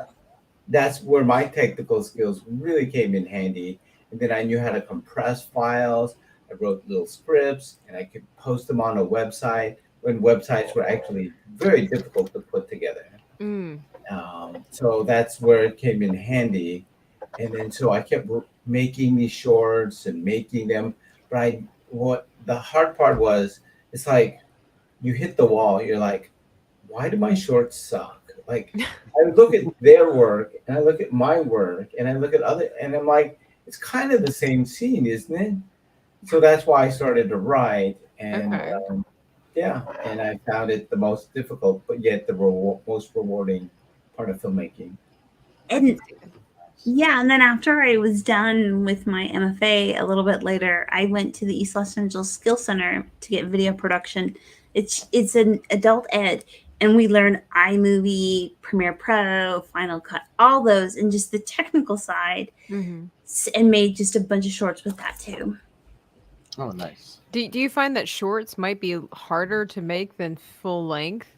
that's where my technical skills really came in handy. And then I knew how to compress files. I wrote little scripts, and I could post them on a website when websites were actually very difficult to put together. So that's where it came in handy. And then so I kept making these shorts and making them. But what the hard part was, it's you hit the wall. You're like, why do my shorts suck? Like I look at their work and I look at my work and I look at other, and I'm like, it's kind of the same scene, isn't it? So that's why I started to write, and Okay. yeah, and I found it the most difficult, but yet the most rewarding part of filmmaking. And yeah, and then after I was done with my MFA a little bit later, I went to the East Los Angeles Skill Center to get video production. It's an adult ed, and we learn iMovie, Premiere Pro, Final Cut, all those, and just the technical side, and made just a bunch of shorts with that too. Oh, nice. Do you find that shorts might be harder to make than full length?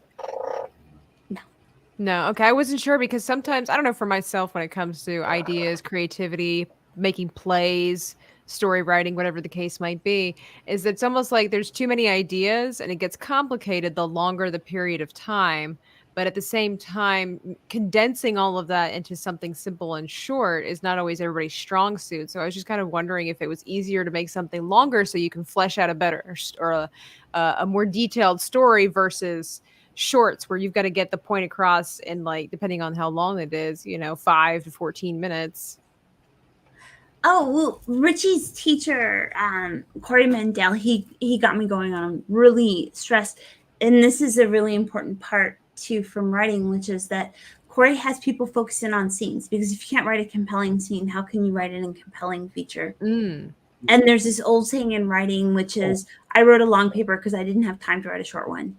No. Okay. I wasn't sure because sometimes, I don't know, for myself, when it comes to ideas, creativity, making plays, story writing, whatever the case might be, is that it's almost like there's too many ideas and it gets complicated the longer the period of time. But at the same time, condensing all of that into something simple and short is not always everybody's strong suit. So I was just kind of wondering if it was easier to make something longer so you can flesh out a better or a more detailed story versus shorts where you've got to get the point across in, like, depending on how long it is, 5 to 14 minutes. Oh, well, Richie's teacher, Corey Mandel, he got me going on really stressed. And this is a really important part too from writing, which is that Corey has people focusing on scenes, because if you can't write a compelling scene, how can you write it in a compelling feature? And there's this old saying in writing, which is, I wrote a long paper because I didn't have time to write a short one.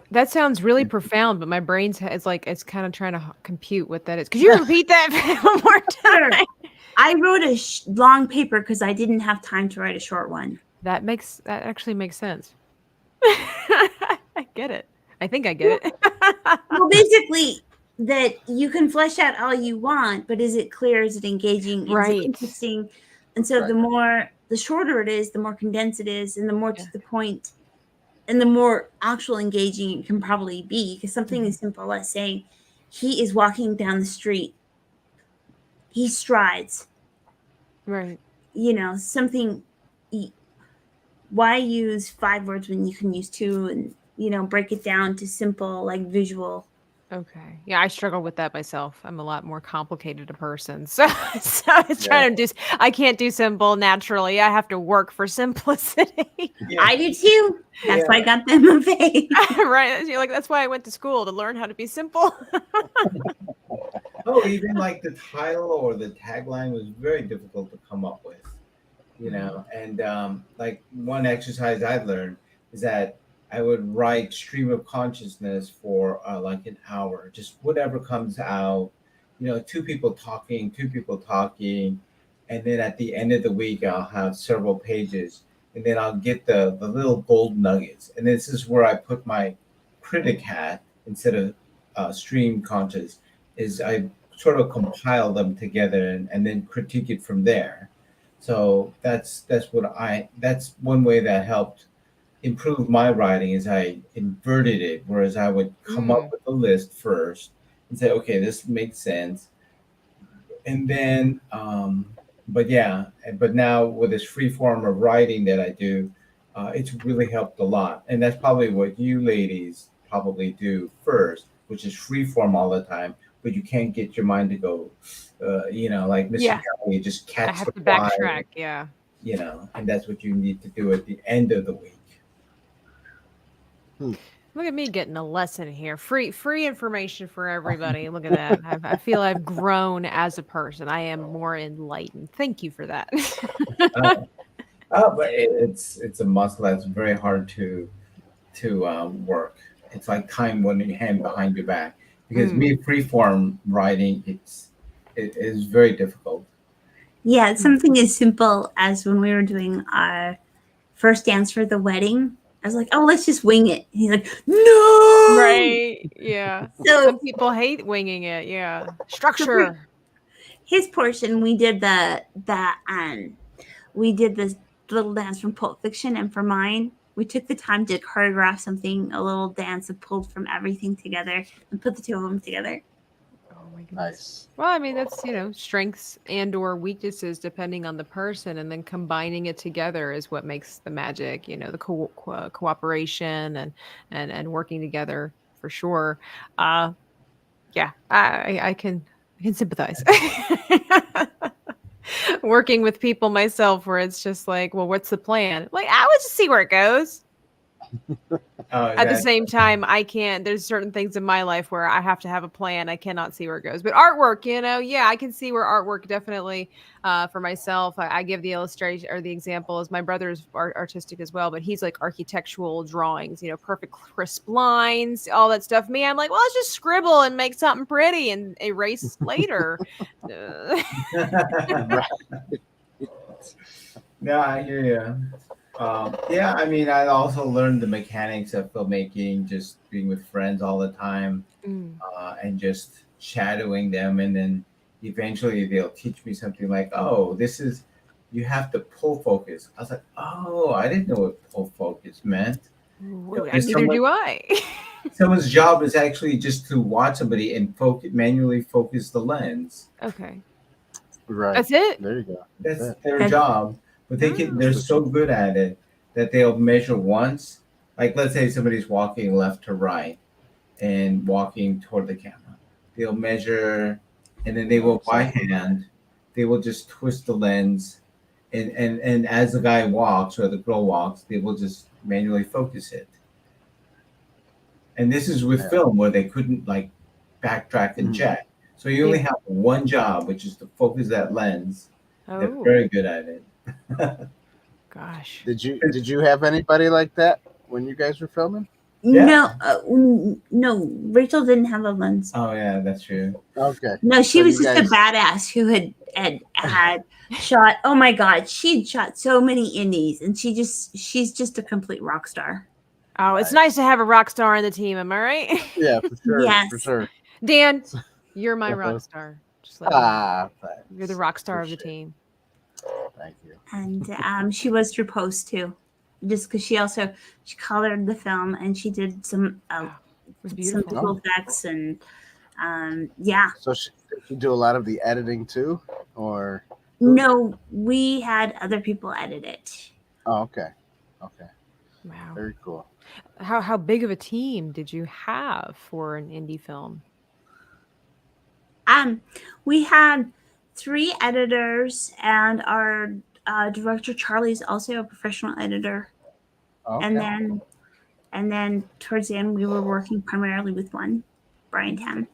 That sounds really profound, but my brain's it's kind of trying to compute what that is. Could you repeat that one more time? I wrote a long paper because I didn't have time to write a short one. That actually makes sense. I get it. I think I get it. Well, basically, that you can flesh out all you want, but is it clear? Is it engaging? Is it interesting? And so the shorter it is, the more condensed it is, and the more to the point, and the more actual engaging it can probably be. Because something as simple as saying, he is walking down the street, he strides. Right. Something. Why use 5 words when you can use 2, and break it down to simple, like, visual. Okay. Yeah, I struggle with that myself. I'm a lot more complicated a person. So it's trying to I can't do simple naturally. I have to work for simplicity. Yeah. I do too. That's why I got the MFA. Right. You're like, that's why I went to school, to learn how to be simple. Oh, even like the title or the tagline was very difficult to come up with, and like one exercise I learned is that I would write stream of consciousness for like an hour, just whatever comes out, 2 people talking, and then at the end of the week, I'll have several pages, and then I'll get the little gold nuggets. And this is where I put my critic hat instead of stream conscious, is I sort of compile them together and then critique it from there. So that's one way that helped improve my writing, is I inverted it, whereas I would come up with a list first and say, okay, this makes sense. And then, but now with this free form of writing that I do, it's really helped a lot. And that's probably what you ladies probably do first, which is free form all the time, but you can't get your mind to go, like Mr. Kelly, just catch I have the to fly, backtrack, and that's what you need to do at the end of the week. Look at me getting a lesson here. Free information for everybody. Look at that. I feel I've grown as a person. I am more enlightened. Thank you for that. But it's a muscle that's very hard to work. It's like tying one hand behind your back, because me freeform writing, it is very difficult. Yeah, it's something as simple as when we were doing our first dance for the wedding. I was like, oh, let's just wing it. And he's like, no! Right, yeah. So some people hate winging it, yeah. Structure. His portion, we did this little dance from Pulp Fiction, and for mine, we took the time to choreograph a little dance that pulled from everything together and put the 2 of them together. Oh my goodness. Nice. Well, I mean, that's, strengths and or weaknesses depending on the person, and then combining it together is what makes the magic, the cooperation and working together for sure. Yeah, I can sympathize. Working with people myself where it's just like, well, what's the plan? Like, I would just see where it goes. At the same time, I can't. There's certain things in my life where I have to have a plan. I cannot see where it goes. But artwork, yeah, I can see where artwork definitely. For myself, I give the illustration or the example is my brother's artistic as well, but he's like architectural drawings, perfect crisp lines, all that stuff. Me, I'm like, well, let's just scribble and make something pretty and erase later. No, I hear you. Yeah, I mean, I also learned the mechanics of filmmaking, just being with friends all the time, and just shadowing them. And then eventually they'll teach me something like, oh, you have to pull focus. I was like, oh, I didn't know what pull focus meant. Neither do I. Someone's job is actually just to watch somebody and manually focus the lens. Okay. Right. That's it? There you go. That's their job. But they're so good at it that they'll measure once. Like, let's say somebody's walking left to right and walking toward the camera. They'll measure, and then they will, by hand, they will just twist the lens. And as the guy walks or the girl walks, they will just manually focus it. And this is with film where they couldn't, like, backtrack and check. So you only have one job, which is to focus that lens. They're very good at it. Gosh. Did you have anybody like that when you guys were filming? Yeah. No, Rachel didn't have a lens. Oh yeah, that's true. Okay. No, she was just a badass who had shot. Oh my God, she'd shot so many indies, and she's just a complete rock star. Oh, it's nice to have a rock star on the team. Am I right? Yeah, for sure. Yes. For sure. Dan, you're my rock star. Just let you're the rock star of the team. Thank you. And she was through post too, just because she colored the film and she did some cool effects and So she do a lot of the editing too, or no? We had other people edit it. Oh, okay. Wow, very cool. How big of a team did you have for an indie film? We had 3 editors, and our director Charlie's also a professional editor. Okay. And then towards the end, we were working primarily with one, Brian Tam.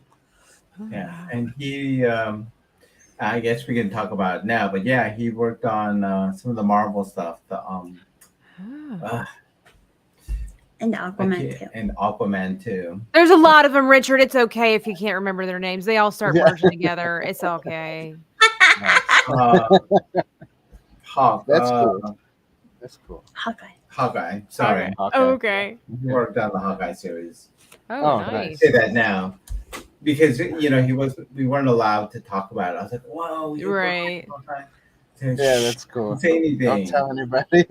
Yeah, and he, I guess we can talk about it now, but yeah, he worked on some of the Marvel stuff, and Aquaman too. And Aquaman too. There's a lot of them, Richard. It's okay if you can't remember their names. They all start merging together. It's okay. Hawk. That's cool. That's cool. Hawkeye. Sorry. Hawkeye. Oh, okay. He worked on the Hawkeye series. Oh, nice. I say that now because we weren't allowed to talk about it. I was like, whoa. Right. Yeah, that's cool. Don't say anything. Don't tell anybody.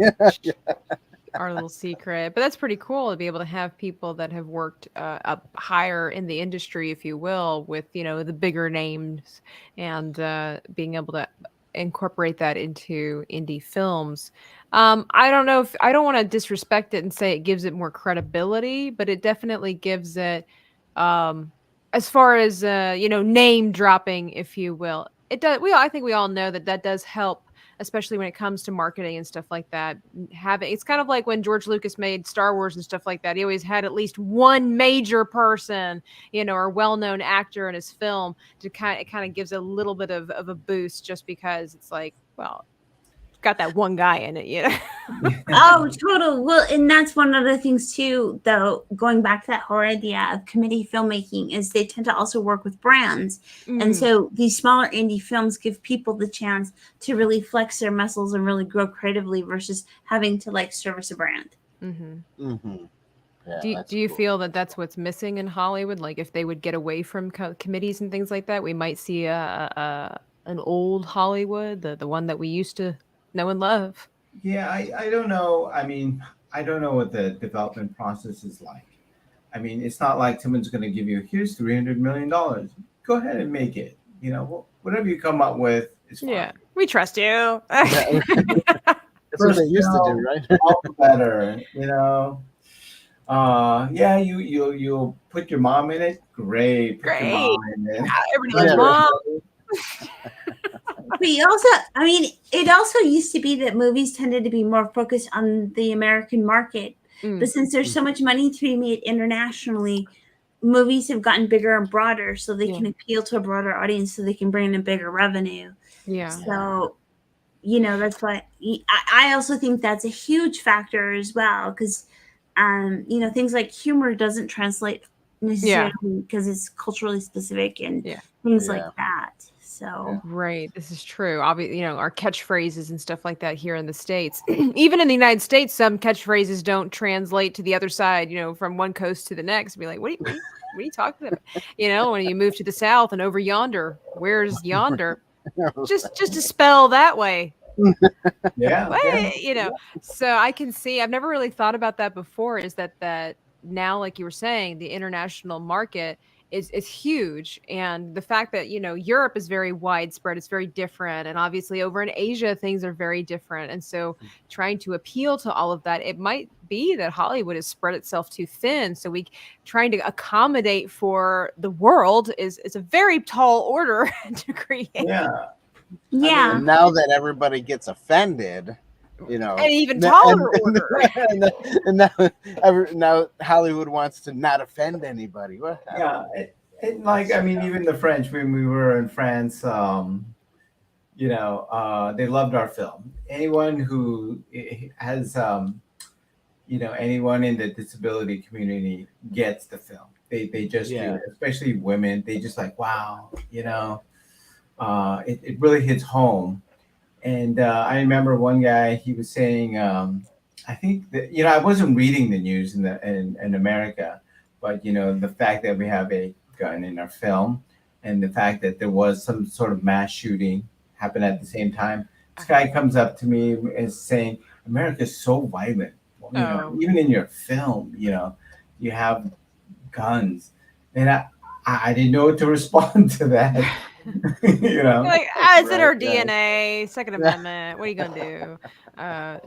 Our little secret, but that's pretty cool to be able to have people that have worked up higher in the industry, if you will, with the bigger names, and being able to incorporate that into indie films. I don't know if I don't want to disrespect it and say it gives it more credibility, but it definitely gives it, as far as name dropping, if you will. It does. I think we all know that does help, especially when it comes to marketing and stuff like that. It's kind of like when George Lucas made Star Wars and stuff like that. He always had at least one major person, or well-known actor in his film it kind of gives a little bit of a boost, just because it's like, well, it's got that one guy in it, Oh, total. Well, and that's one of the things too, though, going back to that whole idea of committee filmmaking, is they tend to also work with brands. And so these smaller indie films give people the chance to really flex their muscles and really grow creatively versus having to service a brand. Yeah, do you feel that that's what's missing in Hollywood? Like, if they would get away from committees and things like that, we might see an old Hollywood, the one that we used to know and love. Yeah, I don't know. I mean, I don't know what the development process is like. I mean, it's not like someone's going to give you, here's $300 million, go ahead and make it. You know, whatever you come up with is fine. Yeah, we trust you. That's what they used to do, right? All the better, you know. Yeah, you put your mom in it. Great, put your mom in it. Everybody loves mom. But you also, I mean, it also used to be that movies tended to be more focused on the American market. But since there's so much money to be made internationally, movies have gotten bigger and broader, so they can appeal to a broader audience, so they can bring in a bigger revenue. Yeah. So, you know, that's why I also think that's a huge factor as well, because, you know, things like humor doesn't translate necessarily because it's culturally specific and things like that. So right, this is true. Obviously, you know, our catchphrases and stuff like that here in the States. Even in the United States, some catchphrases don't translate to the other side. You know, from one coast to the next. Be like, what are you talking about? You know, when you move to the South and over yonder, where's yonder? Just to spell that way. You know. So I can see. I've never really thought about that before. Is that now, like you were saying, the international market is huge, and the fact that, you know, Europe is very widespread, it's very different, and obviously over in Asia things are very different, and so trying to appeal to all of that, it might be that Hollywood has spread itself too thin, so we trying to accommodate for the world is a very tall order to create. Yeah. And now that everybody gets offended, you know, an even taller order. Now Hollywood wants to not offend anybody. What? Like, I mean, even the French, when we were in France, you know, they loved our film. Anyone who has, you know, anyone in the disability community gets the film. They just do, especially women. They just like, wow, you know, it really hits home. And I remember one guy, he was saying, I think that, you know, I wasn't reading the news in America, but, you know, the fact that we have a gun in our film and the fact that there was some sort of mass shooting happen at the same time. This guy comes up to me and saying, America is so violent. You know, even in your film, you know, you have guns. And I didn't know what to respond to that. You know, like, it's in our DNA, Second Amendment. What are you gonna do?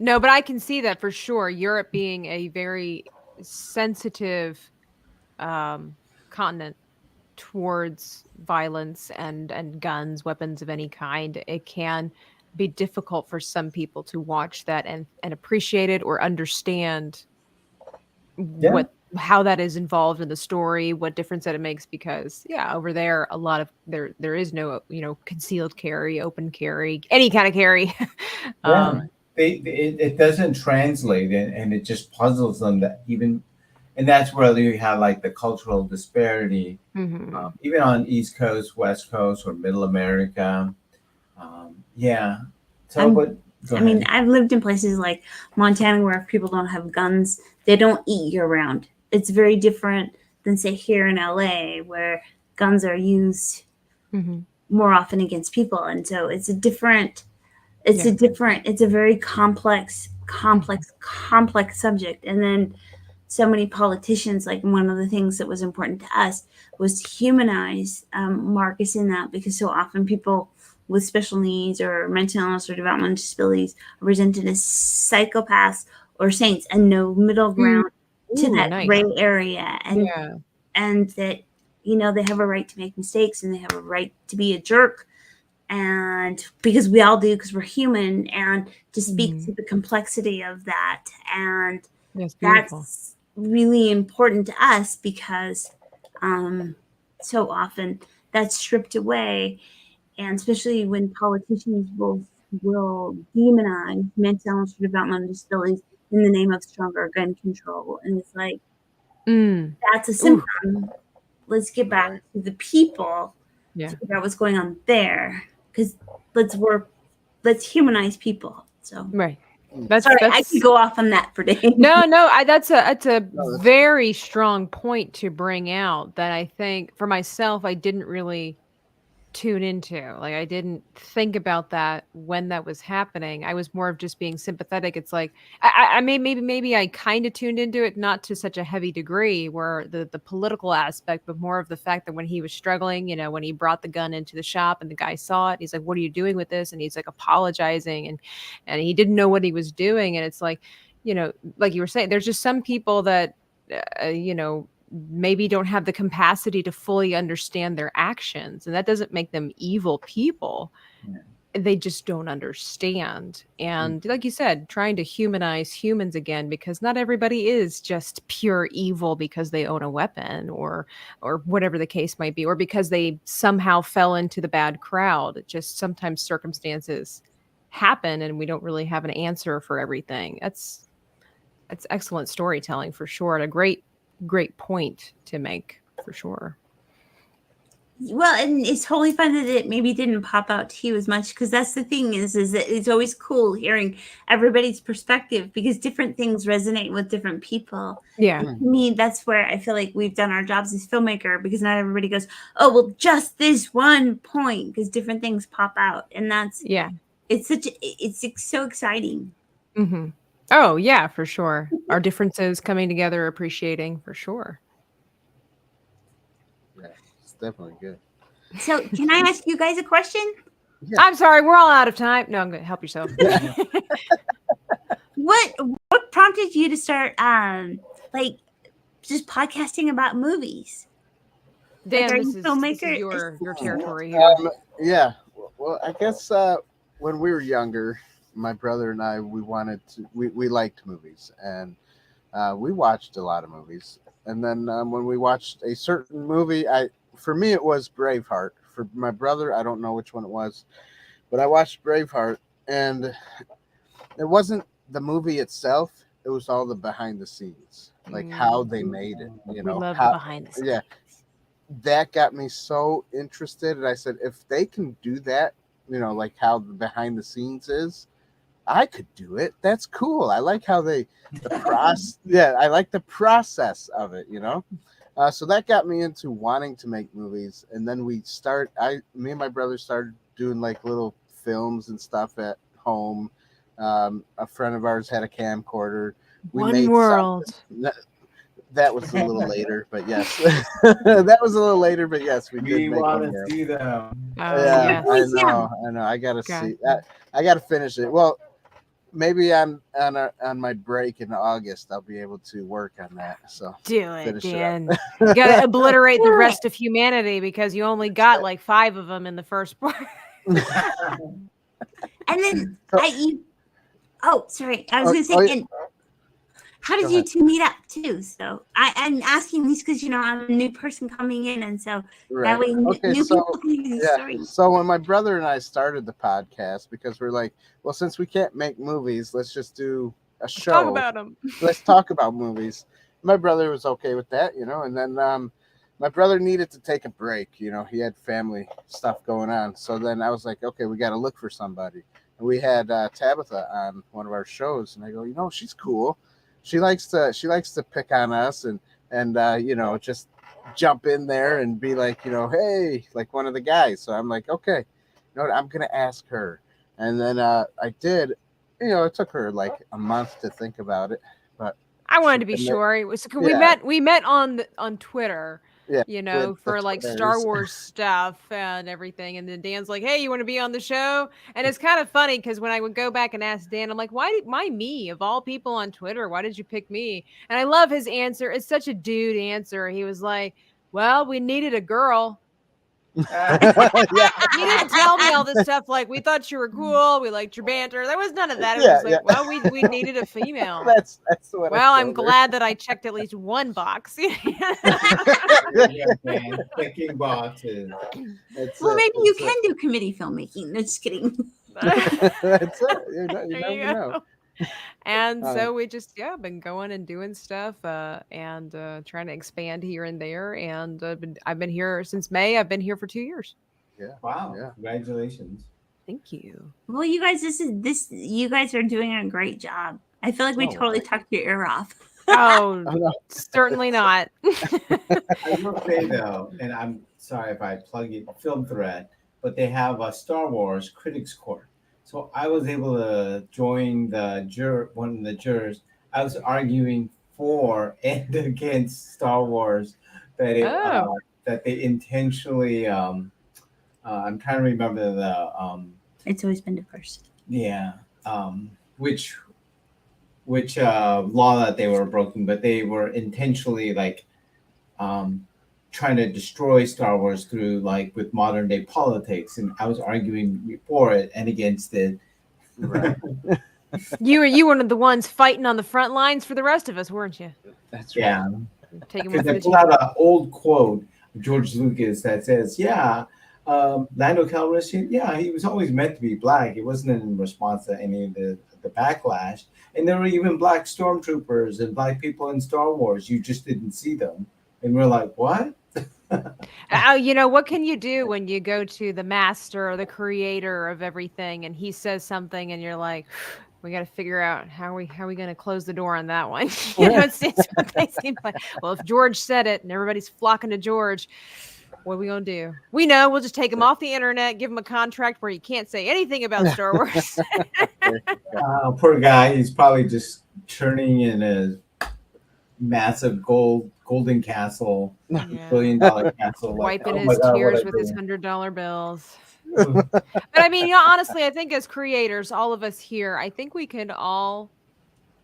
No, but I can see that for sure. Europe being a very sensitive continent towards violence and guns, weapons of any kind, it can be difficult for some people to watch that and appreciate it or understand how that is involved in the story, what difference that it makes, because over there a lot of there is no, you know, concealed carry, open carry, any kind of carry. It doesn't translate, and it just puzzles them that even, and that's where you have like the cultural disparity, even on East Coast, West Coast, or Middle America. I mean, I've lived in places like Montana where if people don't have guns, they don't eat year round. It's very different than, say, here in LA, where guns are used more often against people. And so it's a very complex subject. And then so many politicians, like, one of the things that was important to us was to humanize Marcus in that, because so often people with special needs or mental illness or developmental disabilities are presented as psychopaths or saints, and no middle ground to that gray area, and that, you know, they have a right to make mistakes and they have a right to be a jerk, and because we all do, because we're human, and to speak to the complexity of that. And that's really important to us, because so often that's stripped away, and especially when politicians will demonize mental illness or developmental disabilities in the name of stronger gun control. And it's like, that's a symptom. Let's get back to the people to figure out what's going on there, because let's humanize people. So that's I could go off on that for days. No, that's a very strong point to bring out, that I think for myself I didn't really tune into. Like, I didn't think about that when that was happening. I was more of just being sympathetic. It's like maybe I kind of tuned into it, not to such a heavy degree where the political aspect, but more of the fact that when he was struggling, you know, when he brought the gun into the shop and the guy saw it, he's like, "What are you doing with this?" And he's like apologizing, and he didn't know what he was doing. And it's like, you know, like you were saying, there's just some people that you know, maybe don't have the capacity to fully understand their actions, and that doesn't make them evil people. Yeah. They just don't understand. And like you said, trying to humanize humans again, because not everybody is just pure evil because they own a weapon or whatever the case might be, or because they somehow fell into the bad crowd. It just sometimes circumstances happen and we don't really have an answer for everything. That's excellent storytelling for sure, and a great point to make for sure. Well, and it's totally fun that it maybe didn't pop out to you as much, because that's the thing is that it's always cool hearing everybody's perspective, because different things resonate with different people. Yeah. And to me, that's where I feel like we've done our jobs as filmmaker, because not everybody goes, "Oh, well, just this one point," because different things pop out, and that's it's so exciting. Mm-hmm. Oh yeah, for sure. Our differences coming together, appreciating for sure. Yeah, it's definitely good. So can I ask you guys a question? Yeah. I'm sorry, we're all out of time. No, I'm gonna help yourself. What prompted you to start like just podcasting about movies? Dan, Like, this is your territory here. Yeah. Well, I guess when we were younger, my brother and I, we liked movies, and we watched a lot of movies. And then when we watched a certain movie, for me it was Braveheart. For my brother, I don't know which one it was, but I watched Braveheart, and it wasn't the movie itself; it was all the behind the scenes, like how they made it. You know, we love the behind the scenes. Yeah, that got me so interested, and I said, if they can do that, you know, like how the behind the scenes is, I could do it. That's cool. I like how I like the process of it, you know? So that got me into wanting to make movies. And then me and my brother started doing like little films and stuff at home. A friend of ours had a camcorder. One World. That was a little later, but yes. That was a little later, but yes, we did make want One to World. see them. Yeah, Yes. I know. I gotta see that. I gotta finish it. Well, maybe on my break in August, I'll be able to work on that. So do it, Dan. You gotta obliterate the rest of humanity because you only got like 5 of them in the first part. And then sorry, I was gonna say, and how did you two meet up too? So I'm asking this because, you know, I'm a new person coming in, and so that way new people can hear these stories. So when my brother and I started the podcast, because we're like, well, since we can't make movies, let's just do a show. Talk about them. Let's talk about movies. My brother was okay with that, you know, and then my brother needed to take a break. You know, he had family stuff going on. So then I was like, okay, we got to look for somebody. And we had Tabitha on one of our shows, and I go, you know, she's cool. She likes to pick on us and you know, just jump in there and be like, you know, hey, like one of the guys. So I'm like, okay, you know what, I'm gonna ask her. And then I did. You know, it took her like a month to think about it, but I wanted to be sure. It was we met on Twitter. Yeah, you know, for like Star Wars stuff and everything. And then Dan's like, hey, you want to be on the show? And it's kind of funny because when I would go back and ask Dan, I'm like, why me? Of all people on Twitter, why did you pick me? And I love his answer. It's such a dude answer. He was like, well, we needed a girl. He didn't tell me all this stuff like, we thought you were cool, we liked your banter. There was none of that. It was like, well, we needed a female. That's what. Well, I'm glad that I checked at least one box. Checking boxes. Well, maybe you can do committee filmmaking. No, just kidding. That's it. You never know. And so we just been going and doing stuff and trying to expand here and there. And I've been here since May. I've been here for 2 years. Yeah. Wow. Yeah. Congratulations. Thank you. Well, you guys, you guys are doing a great job. I feel like we totally talked your ear off. Oh, certainly not. I will say though, and I'm sorry if I plug it, Film Threat. but they have a Star Wars Critics Court. So I was able to join one of the jurors. I was arguing for and against Star Wars that they intentionally. I'm trying to remember It's always been diverse. Yeah. Which law that they were breaking, but they were intentionally trying to destroy Star Wars through with modern day politics, and I was arguing for it and against it. Right. You were one of the ones fighting on the front lines for the rest of us, weren't you? That's right. Yeah. Taking Because they pulled out an old quote of George Lucas that says, Lando Calrissian, he was always meant to be black. It wasn't in response to any of the backlash. And there were even black stormtroopers and black people in Star Wars. You just didn't see them. And we're like, what? What can you do when you go to the master or the creator of everything and he says something and you're like, we got to figure out how are we going to close the door on that one. It's what they seem like. Well, if George said it and everybody's flocking to George, what are we going to do? We know we'll just take him off the internet, give him a contract where he can't say anything about Star Wars. Poor guy. He's probably just turning in a massive golden castle, $1 billion castle, wiping his tears with his $100 bills. But I mean, honestly, I think as creators, all of us here, I think we could all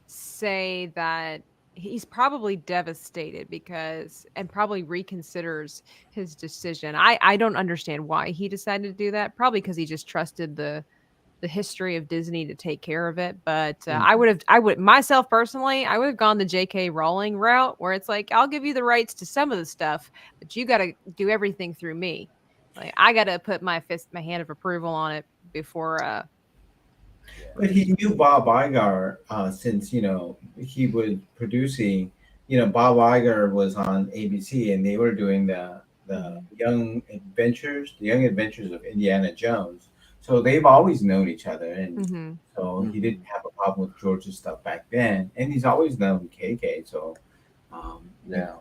say that he's probably devastated and probably reconsiders his decision. I don't understand why he decided to do that. Probably because he just trusted the history of Disney to take care of it. But I would myself personally, I would have gone the J.K. Rowling route where it's like, I'll give you the rights to some of the stuff, but you got to do everything through me. Like I got to put my hand of approval on it before. But he knew Bob Iger since he was producing. Bob Iger was on ABC and they were doing the Young Adventures of Indiana Jones. So they've always known each other, and so he didn't have a problem with George's stuff back then, and he's always known KK. So, yeah.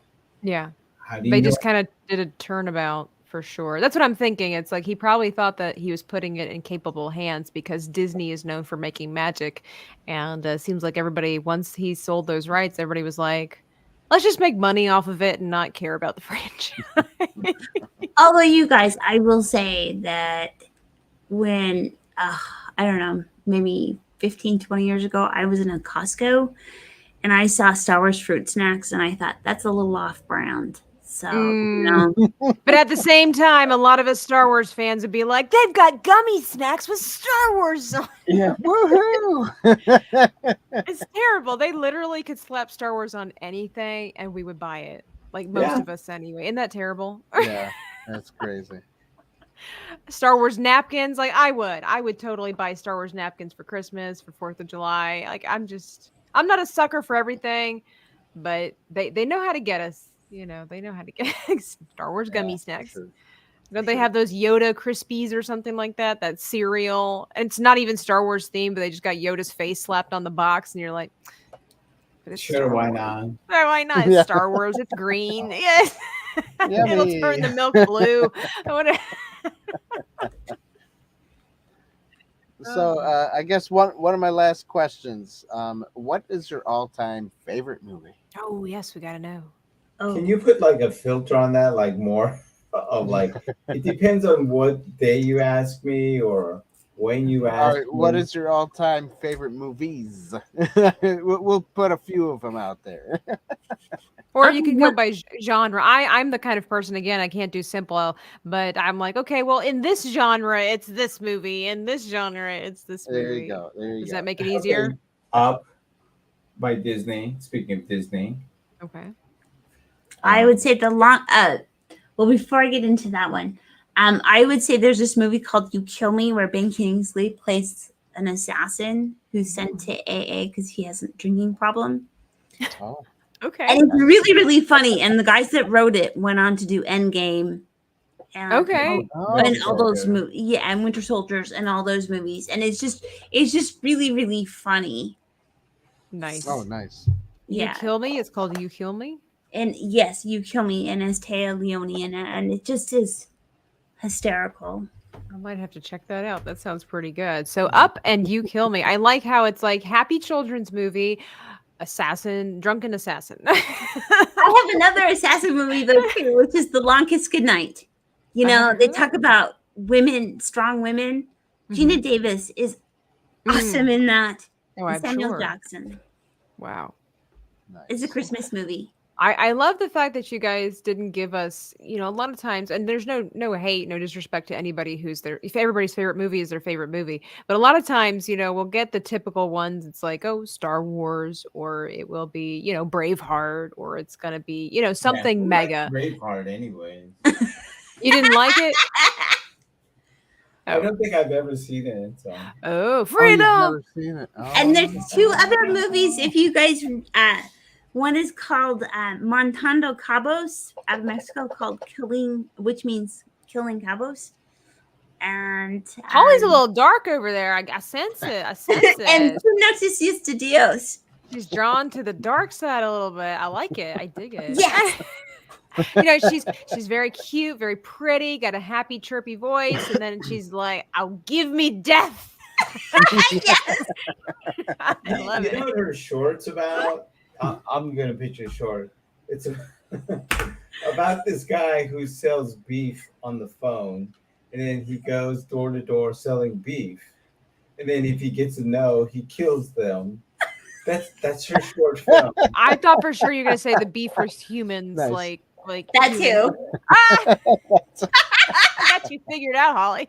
How do you they just kind of did a turnabout for sure. That's what I'm thinking. It's like he probably thought that he was putting it in capable hands because Disney is known for making magic, and it seems like everybody, once he sold those rights, everybody was like, let's just make money off of it and not care about the franchise. Although you guys, I will say that when I don't know, maybe 15, 20 years ago, I was in a Costco and I saw Star Wars fruit snacks and I thought that's a little off-brand. So, But at the same time, a lot of us Star Wars fans would be like, they've got gummy snacks with Star Wars on. Yeah. Woohoo! It's terrible. They literally could slap Star Wars on anything and we would buy it. Like most of us anyway. Isn't that terrible? Yeah, that's crazy. Star Wars napkins, like I would totally buy Star Wars napkins for Christmas, for 4th of July. Like I'm not a sucker for everything, but they know how to get us. They know how to get Star Wars gummy snacks. Don't they have those Yoda Krispies or something like that? That cereal, and it's not even Star Wars themed, but they just got Yoda's face slapped on the box, and you're like, sure, why not? Why not? It's Star Wars. It's green. Yes. It'll turn the milk blue. So I guess one of my last questions. What is your all-time favorite movie? Oh yes, we gotta know. Can you put a filter on that, more of it depends on what day you ask me or when you ask. All right, what is your all-time favorite movies? We'll put a few of them out there. Or you can go by genre. I'm the kind of person, again, I can't do simple, but I'm like, okay, well, in this genre, it's this movie. In this genre, it's this movie. There you go. Does that make it easier? Okay. Up by Disney. Speaking of Disney. Okay. I would say before I get into that one, I would say there's this movie called You Kill Me where Ben Kingsley plays an assassin who's sent to AA because he has a drinking problem. Oh. Okay. And it's really, really funny. And the guys that wrote it went on to do Endgame. And all those movies. Yeah, and Winter Soldiers and all those movies. And it's just really, really funny. Nice. Oh, nice. Yeah. You Kill Me? It's called You Kill Me? And yes, You Kill Me, and as Taya Leone in it. And it just is hysterical. I might have to check that out. That sounds pretty good. So Up and You Kill Me. I like how it's like happy children's movie, drunken assassin. I have another assassin movie though too, which is The Longest Goodnight. You know, they talk about women, strong women. Gina Davis is awesome in that. Oh, I'm Samuel sure. Jackson. Wow. Nice. It's a Christmas movie. I love the fact that you guys didn't give us, you know, a lot of times, and there's no hate, no disrespect to anybody if everybody's favorite movie is their favorite movie. But a lot of times, you know, we'll get the typical ones. It's like, oh, Star Wars, or it will be, you know, Braveheart, or it's going to be, you know, something mega. Braveheart anyway. You didn't like it? I don't think I've ever seen it. So. Oh, freedom! Oh, you've never seen it. Oh. And there's two other movies. If you guys, one is called Montando Cabos out of Mexico, called Killing, which means Killing Cabos. And Holly's a little dark over there. I sense it. I sense it. And Tú no existes Dios. She's drawn to the dark side a little bit. I like it. I dig it. Yes. You know, she's very cute, very pretty, got a happy, chirpy voice, and then she's like, "I'll give me death." Yes. I love You it. know what her short's about? I'm gonna picture a short. It's about this guy who sells beef on the phone, and then he goes door to door selling beef, and then if he gets a no, he kills them. That's her short film. I thought for sure you were gonna say the beef versus humans, Nice. like That humans. too. I got you figured out, Holly.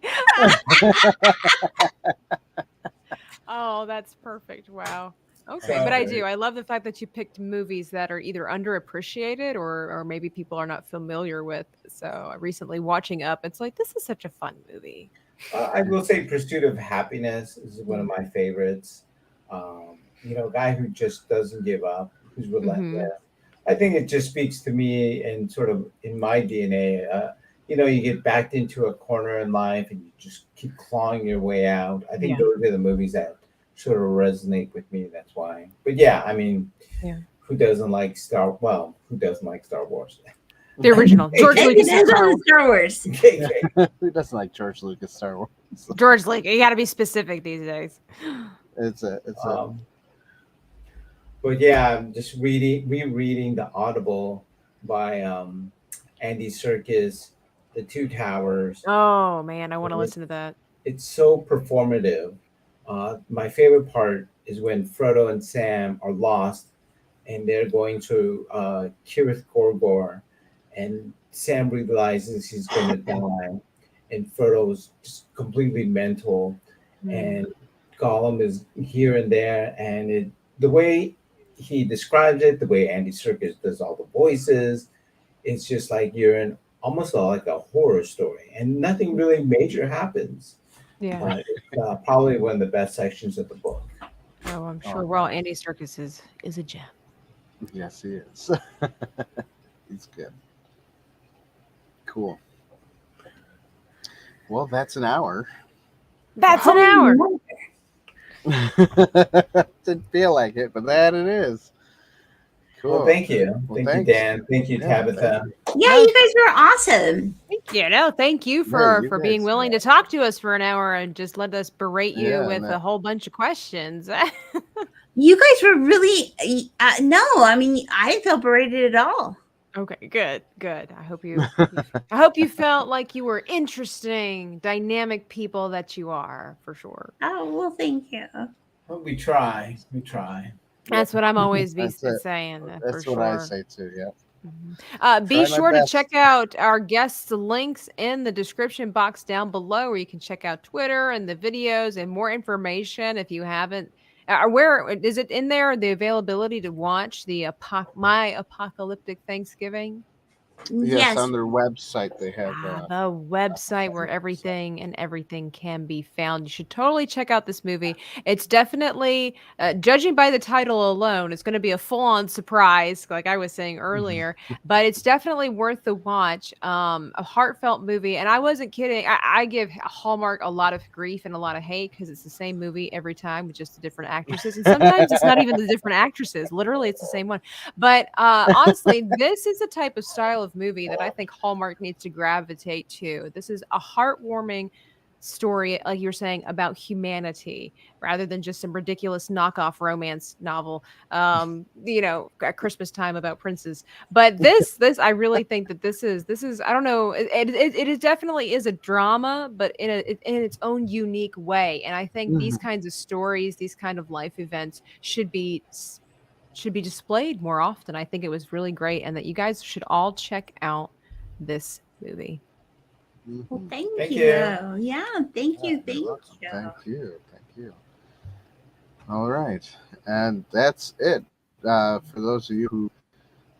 Oh, that's perfect. Wow. Okay, but I do. I love the fact that you picked movies that are either underappreciated or maybe people are not familiar with. So recently watching Up, it's like, this is such a fun movie. I will say Pursuit of Happiness is one of my favorites. You know, a guy who just doesn't give up, who's relentless. I think it just speaks to me and sort of in my DNA. You know, you get backed into a corner in life and you just keep clawing your way out. I think those are the movies that sort of resonate with me. That's why. But yeah, I mean, who doesn't like Star Wars? The original. George Lucas Star Wars. Who doesn't like George Lucas Star Wars? George Lucas. You got to be specific these days. But yeah, I'm just rereading the Audible by Andy Serkis, The Two Towers. Oh man, I want to listen to that. It's so performative. My favorite part is when Frodo and Sam are lost and they're going to Kirith Gorgor, and Sam realizes he's going to die, and Frodo's just completely mental, and Gollum is here and there, and the way he describes it, the way Andy Serkis does all the voices, it's just like you're in almost like a horror story, and nothing really major happens. Yeah, it's probably one of the best sections of the book. Oh, I'm sure. Well, Andy Serkis is a gem. Yes, he is. He's good. Cool. Well, that's an hour. That's an hour. Didn't feel like it, but that it is. Cool. Well, thank you. Thank you, Dan. Thank you, Tabitha. Yeah, you guys were awesome. Thank you. No, thank you for being willing to talk to us for an hour and just let us berate you with a whole bunch of questions. You guys were really no. I mean, I didn't feel berated at all. Okay, good. I hope you felt like you were interesting, dynamic people that you are, for sure. Oh well, thank you. Well, we try. That's what I'm always saying. That's what I say too. Yeah. Be sure to check out our guests' links in the description box down below, where you can check out Twitter and the videos and more information if you haven't. Where is it in there? The availability to watch the My Apocalyptic Thanksgiving. Yes, on their website they have the website where everything can be found. You should totally check out this movie. It's definitely, judging by the title alone, it's going to be a full-on surprise, like I was saying earlier. But it's definitely worth the watch. A heartfelt movie, and I wasn't kidding. I give Hallmark a lot of grief and a lot of hate because it's the same movie every time with just the different actresses, and sometimes it's not even the different actresses. Literally, it's the same one. But honestly, this is the type of style of movie that I think Hallmark needs to gravitate to. This is a heartwarming story, like you're saying, about humanity rather than just some ridiculous knockoff romance novel, you know, at Christmas time about princes. But this I really think that this is I don't know, it definitely is a drama, but in its own unique way. And I think these kinds of stories, these kind of life events should be displayed more often. I think it was really great, and that you guys should all check out this movie. Well, thank you. you. Yeah, thank you. Thank you. All right, and that's it. For those of you who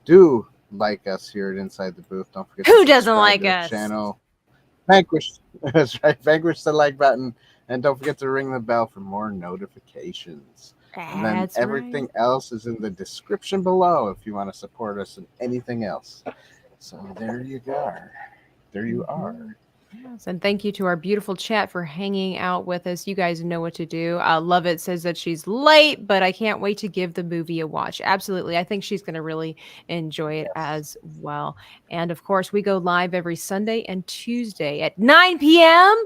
do like us here at Inside the Booth, don't forget. Who to doesn't subscribe like to our us? channel. Vanquish. That's right. Vanquish the like button, and don't forget to ring the bell for more notifications. And then That's everything else is in the description below if you want to support us in anything else. So there you go. There you are. Yes, and thank you to our beautiful chat for hanging out with us. You guys know what to do. Love It says that she's late, but I can't wait to give the movie a watch. Absolutely. I think she's going to really enjoy it as well. And of course, we go live every Sunday and Tuesday at 9 p.m.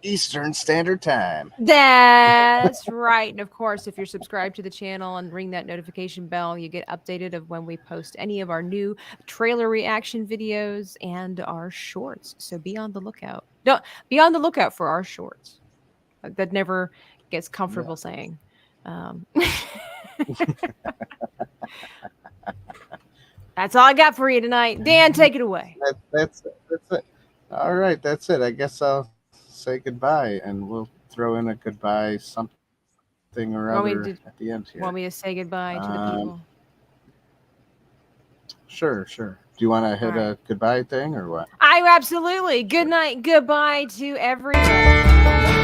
Eastern Standard Time. That's right. And of course, if you're subscribed to the channel and ring that notification bell, you get updated of when we post any of our new trailer reaction videos and our shorts. So be on the lookout. No, be on the lookout for our shorts. That never gets comfortable saying. That's all I got for you tonight. Dan, take it away. That's it. All right, that's it. I guess I'll say goodbye, and we'll throw in a goodbye something or other at the end here. Want me to say goodbye to the people? Sure. Do you want to hit a goodbye thing or what? I absolutely. Good night. Goodbye to everybody.